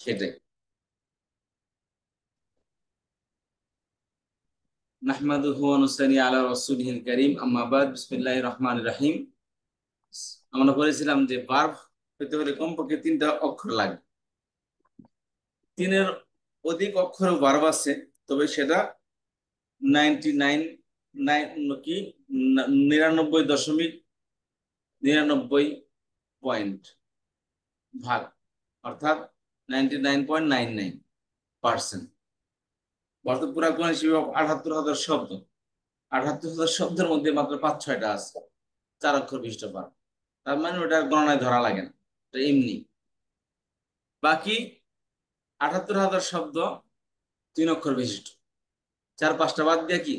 সেটাই। নাহমাদুহু ওয়া নুসাল্লি আলা রাসূলিহিল কারীম, আম্মা বাদ, বিসমিল্লাহির রহমানির রহিম। আমরা বলেছিলাম যে ভার্ব পেতে হলে কমপক্ষে 3টা অক্ষর লাগে। 3-এর অধিক অক্ষরের ভার্ব আছে, তবে সেটা 99.99 পয়েন্ট ভাগ, অর্থাৎ 99.99%। অর্থাৎ পুরা কোন হিসেবে 78,000 শব্দ। 78,000 শব্দের মধ্যে মাত্র 5-6টা আছে 4 অক্ষর বিশিষ্ট ভার্ব। তার মানে ওটা গণনায় ধরা লাগে না, এটা এমনি। বাকি 78,000 শব্দ 3 অক্ষর বিশিষ্ট। 4-5টা বাদ দিয়ে কি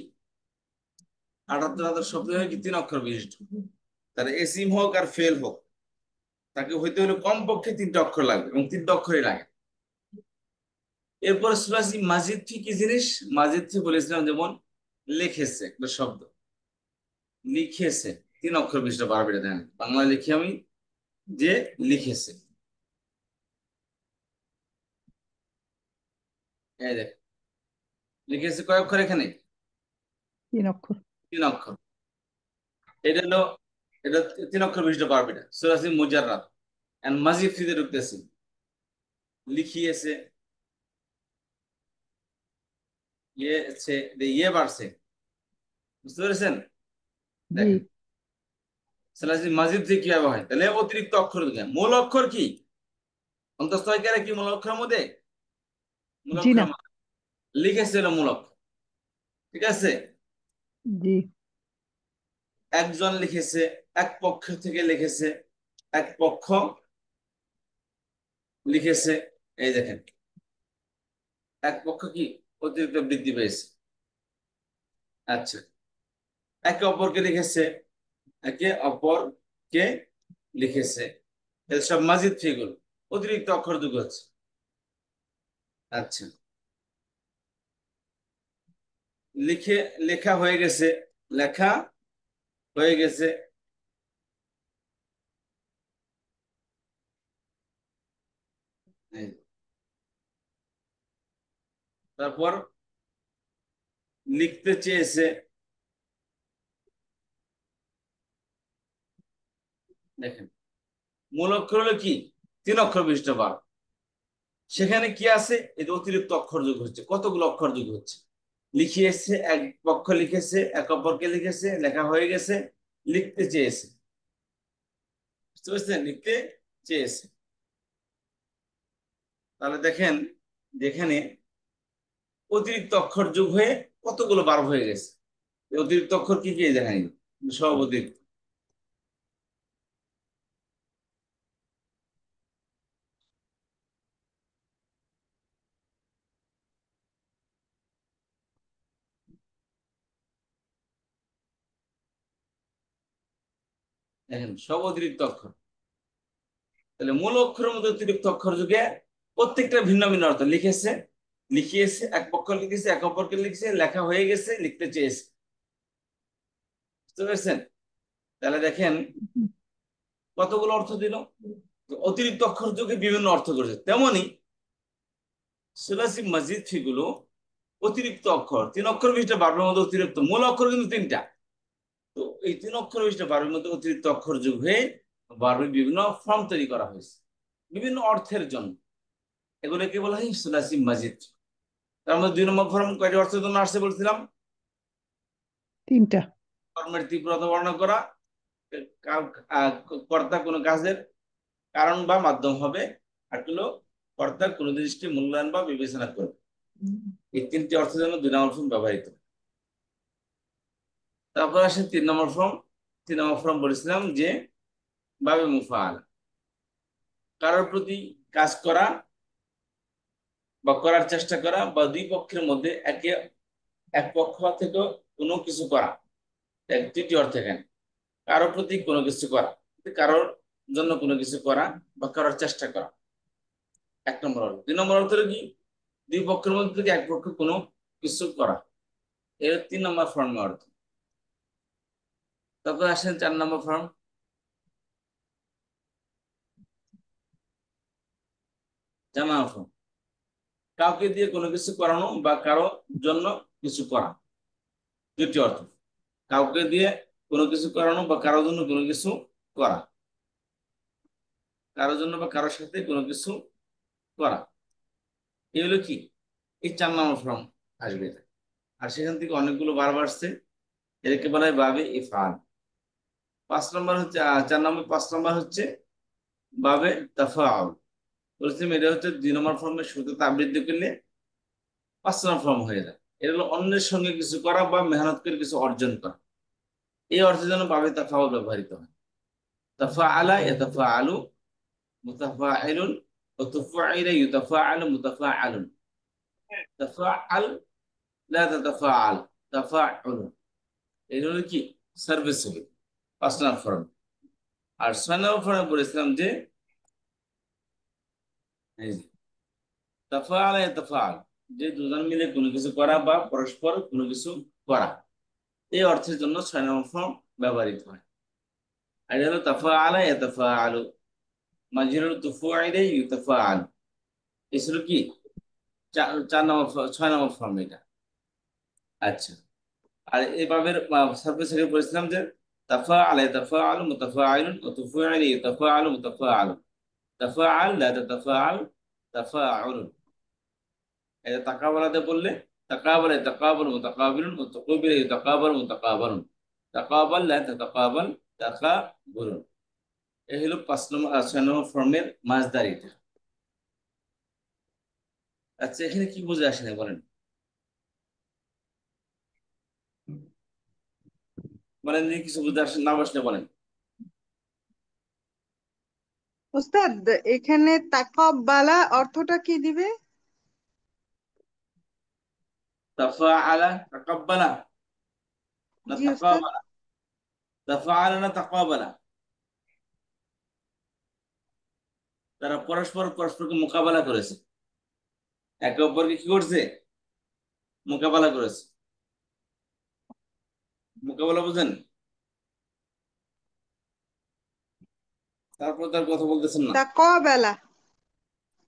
78,000 শব্দ কি 3 অক্ষর বিশিষ্ট। তাহলে এসিম হোক আর ফেল হোক, তাকে হইতে হলে কমপক্ষে 3টা অক্ষর লাগবে, এবং 3টা অক্ষরই লাগে। এরপর সুরাসি মাজিদ ফি কি জিনিস? মাজিদ ফি বলেছিলাম যেমন লিখেছে, একটা শব্দ লিখেছে 3 অক্ষর বিশিষ্ট ভার্ব। এটা দেন বাংলা লিখি আমি যে লিখেছে, এই দেখ লিখেছে কয় অক্ষর এখানে? 3 অক্ষর। 3 অক্ষর। এটা হলো, এটা 3 অক্ষর বিশিষ্ট ভার্ব। এটা সুরাসি মুজাররাদ। এন্ড মাজিদ ফিতে ঢুকতেছি, লিখিয়েছে, ইয়ে বাড়ছে, বুঝতে পেরেছেন? জি। দেখেন সুরাসি মাজিদ যে কিভাবে হয়, তাহলে অতিরিক্ত অক্ষর দিলেন। মূল অক্ষর কি অন্তস্থ হয় কি মূল অক্ষরের মধ্যে? মূল জি না। অক্ষরের মধ্যে লিখেছে হলো মূল অক্ষর, ঠিক আছে? জি। একজন লিখেছে, এক পক্ষ থেকে লিখেছে, এক পক্ষ লিখেছে। এই দেখেন এক পক্ষ কি অতিরিক্ত বৃদ্ধি পেয়েছে। আচ্ছা, একে অপরকে লিখেছে, একে অপরকে লিখেছে, এসব মাজিদ ফিগুলো অতিরিক্ত অক্ষর যুগ হচ্ছে। আচ্ছা, লিখে লেখা হয়ে গেছে, লেখা হয়ে গেছে, এই, তারপর লিখতে চেয়েছে। দেখেন মূল অক্ষর হলো কি 3 অক্ষর বিশিষ্ট ভার্ব। সেখানে কি আছে? এই যে অতিরিক্ত অক্ষর যোগ হচ্ছে, কতগুলো অক্ষর যোগ হচ্ছে। লিখিয়েছে, এক পক্ষ লিখেছে, এক অপরকে লিখেছে, লেখা হয়ে গেছে, লিখতে চেয়েছে, বুঝতে পারছেন? লিখতে চেয়েছে। তাহলে দেখেন যেখানে অতিরিক্ত অক্ষর যোগ হয়ে কতগুলো ভার্ব হয়ে গেছে। এই অতিরিক্ত অক্ষর কি কি দেখাই, সব অতিরিক্ত। দেখেন সব অতিরিক্ত অক্ষর। তাহলে মূল অক্ষরের মধ্যে অতিরিক্ত অক্ষর যুগে প্রত্যেকটা ভিন্ন ভিন্ন অর্থ। লিখেছে, লিখিয়েছে, এক পক্ষ লিখেছে, এক অপরকে লিখেছে, লেখা হয়ে গেছে, লিখতে চেয়েছে, বুঝতে পেরেছেন? তাহলে দেখেন কতগুলো অর্থ দিল। তো অতিরিক্ত অক্ষর যুগে বিভিন্ন অর্থ করেছে। তেমনি সুলাসি মসজিদ ফিগুলো অতিরিক্ত অক্ষর, 3 অক্ষর বিশিষ্ট ভার্বের মধ্যে অতিরিক্ত, মূল অক্ষর কিন্তু 3টা। তো এই 3 অক্ষর বিশিষ্ট ভার্বের মধ্যে অতিরিক্ত অক্ষর যোগ হয়ে ভার্বের বিভিন্ন ফর্ম তৈরি করা হয়েছে বিভিন্ন অর্থের জন্য। এগুলোকে বলা হয় সুলাসি মসজিদ। তার মধ্যে 2 নম্বর ফর্ম কয়টি অর্থের জন্য আসছে বলছিলাম? 3টা। কর্মের তীব্রতা বর্ণনা করা, কর্তা কোনো কাজের কারণ বা মাধ্যম হবে, আর হলো কর্তা কোনো জিনিসকে মূল্যায়ন বা বিবেচনা করবে। এই 3টি অর্থের জন্য 2 নম্বর ফর্ম ব্যবহৃত। তারপর আসে 3 নম্বর ফর্ম। 3 নম্বর ফর্ম বলেছিলাম যে বাবে মুফাআলা, কারোর প্রতি কাজ করা বা করার চেষ্টা করা, বা 2 পক্ষের মধ্যে এক পক্ষ থেকে কোনো কিছু করা। 3টি অর্থ এখানে। কারোর প্রতি কোনো কিছু করা, কারোর জন্য কোনো কিছু করা বা করার চেষ্টা করা, 1 নম্বর অর্থ। 2 নম্বর অর্থ হলো কি 2 পক্ষের মধ্যে থেকে এক পক্ষ কোনো কিছু করা। এর 3 নম্বর ফর্মের অর্থ। তারপর আসেন 4 নম্বর ফর্ম, জামা ফর্ম। কাউকে দিয়ে কোনো কিছু করানো বা কারো জন্য কিছু করা, দ্বিতীয় অর্থ। কাউকে দিয়ে কোনো কিছু করানো বা কারোর জন্য কোনো কিছু করা, কারোর জন্য বা কারোর সাথে কোনো কিছু করা, এগুলো কি? এই 4 নম্বর ফর্ম আসবে এটা। আর সেখান থেকে অনেকগুলো বারবার আসছে, এটাকে বলা হয় বাবে ইফআল। 5 নম্বর হচ্ছে 4 নম্বর, 5 নম্বর হচ্ছে বাবে তাফাউল। বলছিলাম এটা হচ্ছে 2 নম্বর ফর্মের শুরুতে আবৃত্তি করলে 5 নম্বর ফর্ম হয়ে যায়। এটা হলো অন্যের সঙ্গে কিছু করা বা মেহনত করে কিছু অর্জন করা, এই অর্থের জন্য বাবে তাফাউল ব্যবহৃত হয়। তাফাআলা ইয়াতাফাআলু, মুতাফাইলুন, ওয়া তুফাইলা ইউতাফাআলু, মুতাফাআলুন। তাফাআল, লা তাতাফাআল, তাফাউল। এই হলো কি? সার্ভিস হবে 5 নম্বর ফর্ম। আর 6 নম্বর ফর্মে বলেছিলাম যে এই যে তাফাআলা ইয়াতাফাআল, যে দুজন মিলে কোনো কিছু করা বা পরস্পর কোনো কিছু করা, এই অর্থের জন্য 6 নম্বর ফর্ম ব্যবহৃত হয়। আর এটা হলো তাফাআলা ইয়াতাফাআলু, মাজরুর তুফাইলা ইউতাফাআল। এই ছিল কি 4 নম্বর 6 নম্বর ফর্ম এটা। আচ্ছা, আর এভাবে সার্ভিস থেকে বলেছিলাম যে তাফা আলাই তাফা আল মুতাফা আইলুন ও তুফা আলি তাফা আল মুতাফা আল, তাফা আল লা তাফা আল, তাফা আলুন। এটা তাকাবালাতে বললে তাকাবালে তাকাবুল মুতাকাবিলুন ও তাকাবিলে তাকাবাল মুতাকাবালুন, তাকাবাল লা তাকাবাল, তাকাবুলুন। এই হলো 5 নম্বর 6 নম্বর ফর্মের মাঝদার এটা। আচ্ছা, এখানে কি বুঝে আসে না বলেন? বলেন যদি কিছু বুঝে আসে না বসলে বলেন। ওস্তাদ, এখানে তাকাব্বালা অর্থটা কি দিবে? তাফা আলা তাকাব্বালা না জি ওস্তাদ। তাকাবালা? তাফা আলা না তাকাবালা? তারা পরস্পর পরস্পরকে মোকাবেলা করেছে, একে অপরকে কি করছে? মোকাবেলা করেছে। মোকাবেলা বুঝেন? তারপর তার কথা বলতেছেন না। তাকাব্বালা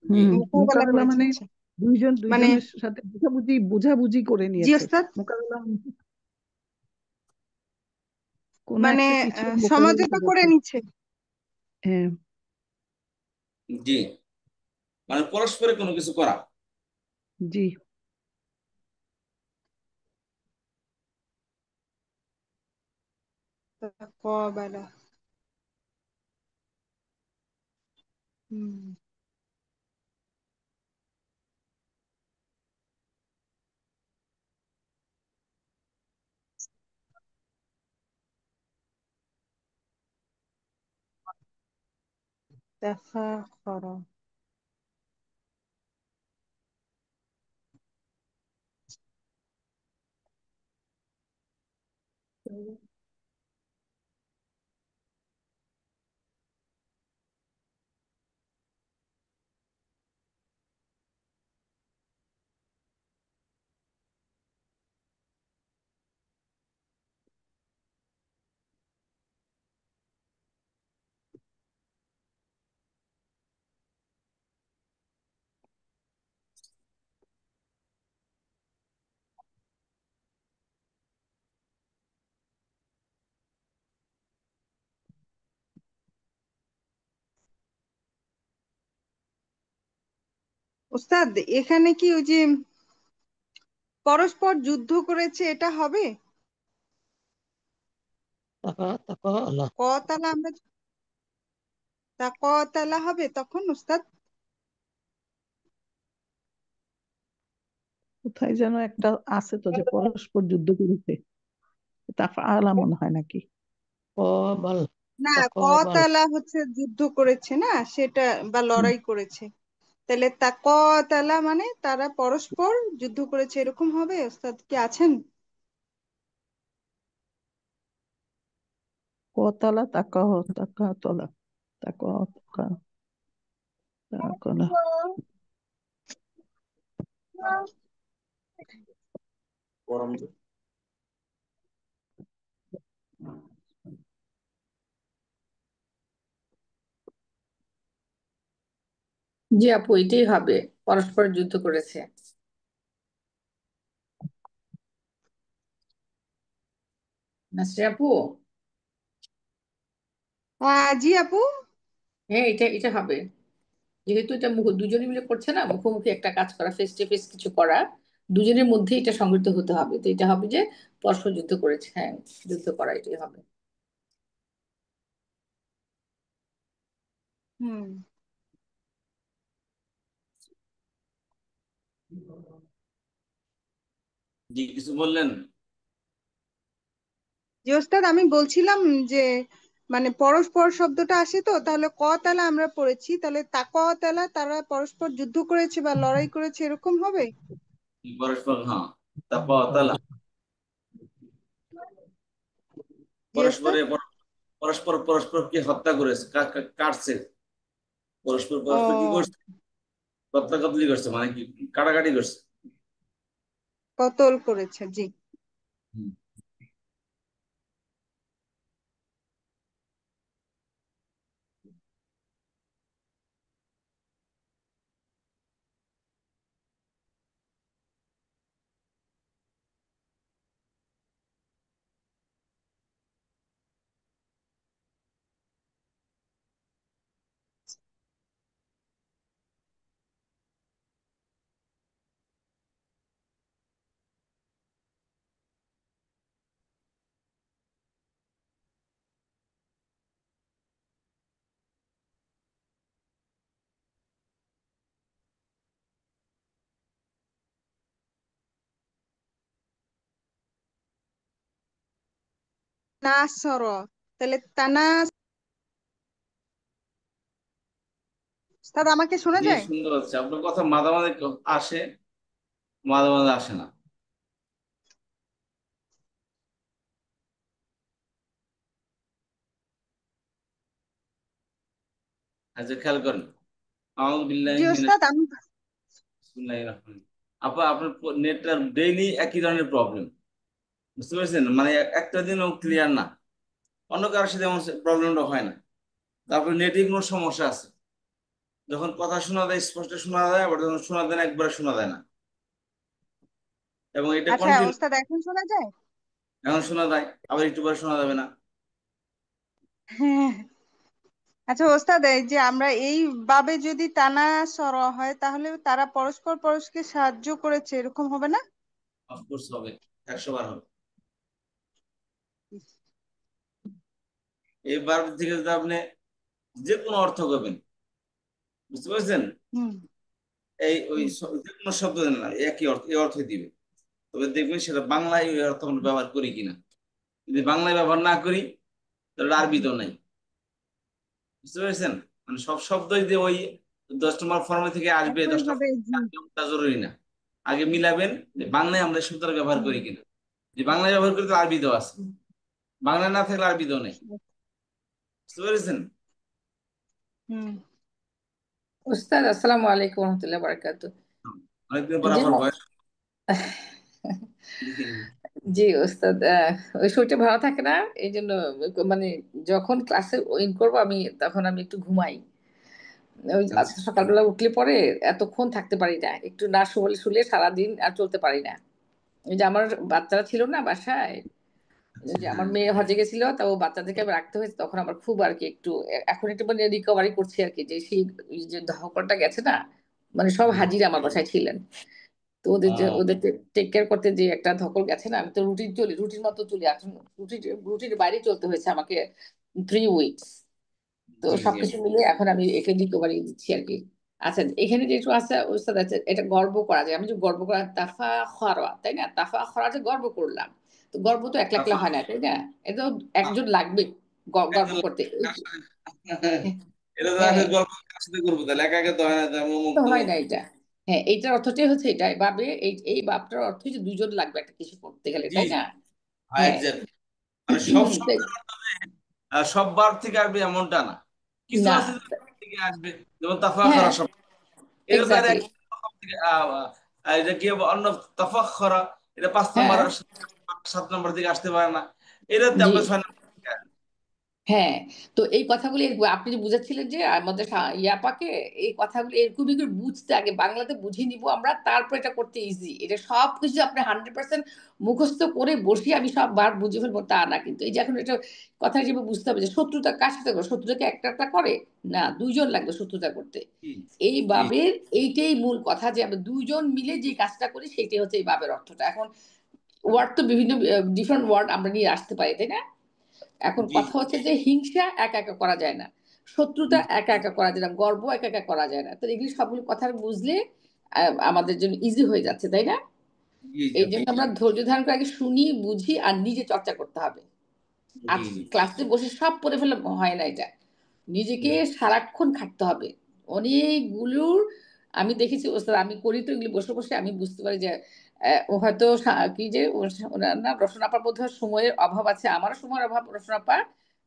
জি। মোকাবেলা মোকাবেলা করেছে, মানে আচ্ছা। দুইজন মানে দুইজনের সাথে বুঝাবুঝি বুঝাবুঝি করে জি নিয়েছে। ওস্তাদ, মোকাবেলা মানে কোন মানে একটা কিছু মোকাবেলা সমঝোতা করে করেছে। নিচ্ছে। হ্যাঁ। জি, মানে পরস্পরে কোনো কিছু করা। জি। তাকাব্বালা। হুম। তাফাখরা। ওস্তাদ, এখানে কি ওই যে পরস্পর যুদ্ধ করেছে এটা হবে? তাকালা কতালা আমরা কতালা হবে তখন ওস্তাদ? কোথায় যেন একটা আছে তো যে পরস্পর যুদ্ধ করেছে, তাফআলা মনে হয় নাকি? কবাল না, তাকাবাল কতালা হচ্ছে যুদ্ধ করেছে না সেটা, বা হুম, লড়াই করেছে। তাহলে তা কতালা মানে তারা পরস্পর যুদ্ধ করেছে, এরকম হবে ওস্তাদ? কি আছেন? কতলা তাকাহ তাকাতলা তাকাহ তাকালা। গরম। জি আপু, এটাই হবে। পরস্পর যুদ্ধ করেছে। নাসরিন আপু, জি আপু। হ্যাঁ এটা এটা হবে, যেহেতু এটা দুজনে মিলে করছে না, মুখোমুখি একটা কাজ করা, ফেস টু ফেস কিছু করা, দুজনের মধ্যে এটা সংগঠিত হতে হবে। তো এটা হবে যে পরস্পর যুদ্ধ করেছে, হ্যাঁ যুদ্ধ করা এটাই হবে। হুম। জি কিছু বললেন? যে ওস্তাদ আমি বলছিলাম যে মানে পরস্পর শব্দটা আসে তো, তাহলে ক তালা আমরা পড়েছি, তাহলে তা ক তালা তারা পরস্পর যুদ্ধ করেছে বা লড়াই করেছে এরকম হবে? পরস্পর, হ্যাঁ। তারপর তালা জি ওস্তাদ। পরস্পরে পরস্পর পরস্পরকে হত্যা করেছে, কাটছে। পরস্পর পরস্পর কি ও, করছে? কতলা কতলি করছে, মানে কি কাটাকাটি করছে। কতল করেছে, জি। হুম। নাসর, তাহলে তানা। ওস্তাদ আমাকে শোনা জি যায়? সুন্দর হচ্ছে, আপনার কথা মাঝে মাঝে আসে, মাঝে মাঝে আসে না। আচ্ছা খেয়াল করেন। আউযু জি বিল্লাহি মিনাশ ওস্তাদ আমি। বিসমিল্লাহির রহমানির রহিম। আপা আপনার নেটটা ডেইলি একই ধরনের প্রবলেম, বুঝতে পেরেছেন? মানে একটা দিনও ক্লিয়ার না। অন্য কারোর সাথে এমন প্রবলেমটা হয় না। তারপরে নেটে কোনো সমস্যা আছে, যখন কথা শোনা যায় স্পষ্ট শোনা যায়, আবার যখন শোনা যায় না একবারে শোনা যায় না, এবং এটা আচ্ছা কন্টিনিউ। ওস্তাদ এখন শোনা যায়? এখন শোনা যায়, আবার একটু পরে শোনা যাবে না। হ্যাঁ। আচ্ছা ওস্তাদ, এই যে আমরা এইভাবে যদি টানা সর হয়, তাহলে তারা পরস্পর পরস্পরকে সাহায্য করেছে এরকম হবে না? অফকোর্স হবে, 100 বার হবে। এবার থেকে যদি আপনি যে কোনো অর্থ করবেন, বুঝতে পারছেন? হুম। এই ওই হুম। যে কোনো শব্দ দেন না, একই অর্থ, এই অর্থই দিবে। তবে দেখবেন সেটা বাংলায় ওই অর্থ আমরা ব্যবহার করি কিনা। যদি বাংলায় ব্যবহার না করি তাহলে আরবিতেও নাই, বুঝতে পেরেছেন? মানে সব শব্দই যে ওই 10 নম্বর ফর্মে থেকে আসবে, একই 10টা ভাবে, জি। তা জরুরি না। আগে মিলাবেন যে বাংলায় আমরা এই শব্দটা ব্যবহার হুম। করি কিনা। যে বাংলায় ব্যবহার করি তো আরবিতেও আছে, বাংলায় না থাকলে আরবিতেও নেই, বুঝতে পেরেছেন? হুম। ওস্তাদ আসসালামু আলাইকুম রহমতুল্লাহ বারাকাতু। অনেকদিন পর জি আপনার ভয়েস। জি ওস্তাদ, ওই শরীরটা ভালো থাকে না, এই জন্য মানে যখন ক্লাসে ইন করবো আমি, তখন আমি একটু ঘুমাই। ওই আচ্ছা। আজকে সকালবেলা উঠলে পরে এতক্ষণ থাকতে পারি না, একটু না শুলে শুলে সারাদিন আর চলতে পারি না। ওই যে আমার বাচ্চারা ছিল না বাসায়, ওই আচ্ছা, যে আমার হ্যাঁ। মেয়ে হজে গেছিল, তা ও বাচ্চাদেরকে আমি রাখতে হয়েছে, তখন আমার খুব আর কি একটু এখন একটু মানে রিকভারি করছি আর কি, যে সেই ওই যে ধকলটা গেছে না, মানে সব হুম। হাজির আমার বাসায় ছিলেন। তো ওদের যে আহ, ওদের টেক কেয়ার করতে যে একটা ধকল গেছে না, আমি তো রুটিন মতো চলি এখন, রুটির বাইরে চলতে হয়েছে আমাকে 3 উইকস। তো জি জি। সবকিছু মিলে এখন আমি একে রিকভারি দিচ্ছি আর কি। আচ্ছা এখানে যে একটু আছে ওস্তাদ, আছে এটা গর্ব করা যায়, আমি যে গর্ব করা তাফা খরা, তাই না? তাফা খরা যে গর্ব করলাম, তো গর্ব তো একলা একলা তারপর হয় না, তাই না? এটা তো একজন লাগবে গর্ব একজন করতে। এটা তো হ্যাঁ আমি গল্প কার সাথে করবো, তাহলে একা একা তো হয় না, যেমন অমুক তো হয় তমুক। না এটা। হ্যাঁ এইটার অর্থটাই হচ্ছে এটা, ভাবে এই এই বাপটার অর্থ যে দুজন লাগবে একটা কিছু করতে গেলে, জি তাই জি, না? হ্যাঁ হ্যাঁ। এক্স্যাক্টলি। মানে সব তাই। শব্দের মাধ্যমে সব বার থেকে আসবে এমনটা না, কিছু না। আছে যে বার থেকে আসবে, যেমন তাফা হ্যাঁ করা শব্দ, এটা তো আর এক্স্যাক্টলি। এক রকম থেকে এটা কি হবে, অন্য তাফাখরা, এটা 5 নম্বর হ্যাঁ 7 নম্বর থেকে আসতে পারে না, এটা জি। আপনার 6 নম্বর থেকে আসবে। হ্যাঁ, তো এই কথাগুলি আপনি যে বুঝাচ্ছিলেন যে আমাদের ইয়াপাকে এই কথাগুলি এরকমই করে বুঝতে আগে বাংলাতে বুঝিয়ে নিব আমরা, তারপর এটা করতে ইজি। এটা সবকিছু আপনি 100% মুখস্থ করে বসিয়ে আমি সব বার বুঝে ফেলবো তা না, কিন্তু এই যে এখন এটা কথা হিসেবে বুঝতে হবে যে শত্রুতা কার সাথে করে, শত্রুতাকে একটা একটা করে না, দুইজন লাগবে শত্রুতা করতে। জি এই জি বাবের এইটাই মূল কথা যে আমরা দুইজন মিলে যে কাজটা করি সেটাই হচ্ছে এই বাবের অর্থটা। এখন ওয়ার্ড তো বিভিন্ন ডিফারেন্ট ওয়ার্ড আমরা নিয়ে আসতে পারি, তাই না? এখন জি কথা হচ্ছে যে হিংসা একা একা করা যায় না, শত্রুতা একা একা করা যায় না, গর্ব একা একা করা যায় না। তো এগুলি সবগুলো কথা বুঝলে আমাদের জন্য ইজি হয়ে যাচ্ছে, তাই না? জি জি এই জন্য আমরা ধৈর্য ধারণ করে আগে শুনি বুঝি আর নিজে চর্চা করতে হবে। আজ জি ক্লাসে বসে সব পড়ে ফেলে হয় না, এটা নিজেকে সারাক্ষণ খাটতে হবে অনেকগুলোর। আমি দেখেছি ওস্তাদ, আমি করি তো এগুলি বসে বসে, আমি বুঝতে পারি যে ও হয়তো কি যে ওনার না রসনাপার বোধ হয় সময়ের অভাব আছে, আমারও সময়ের অভাব রসনাপা,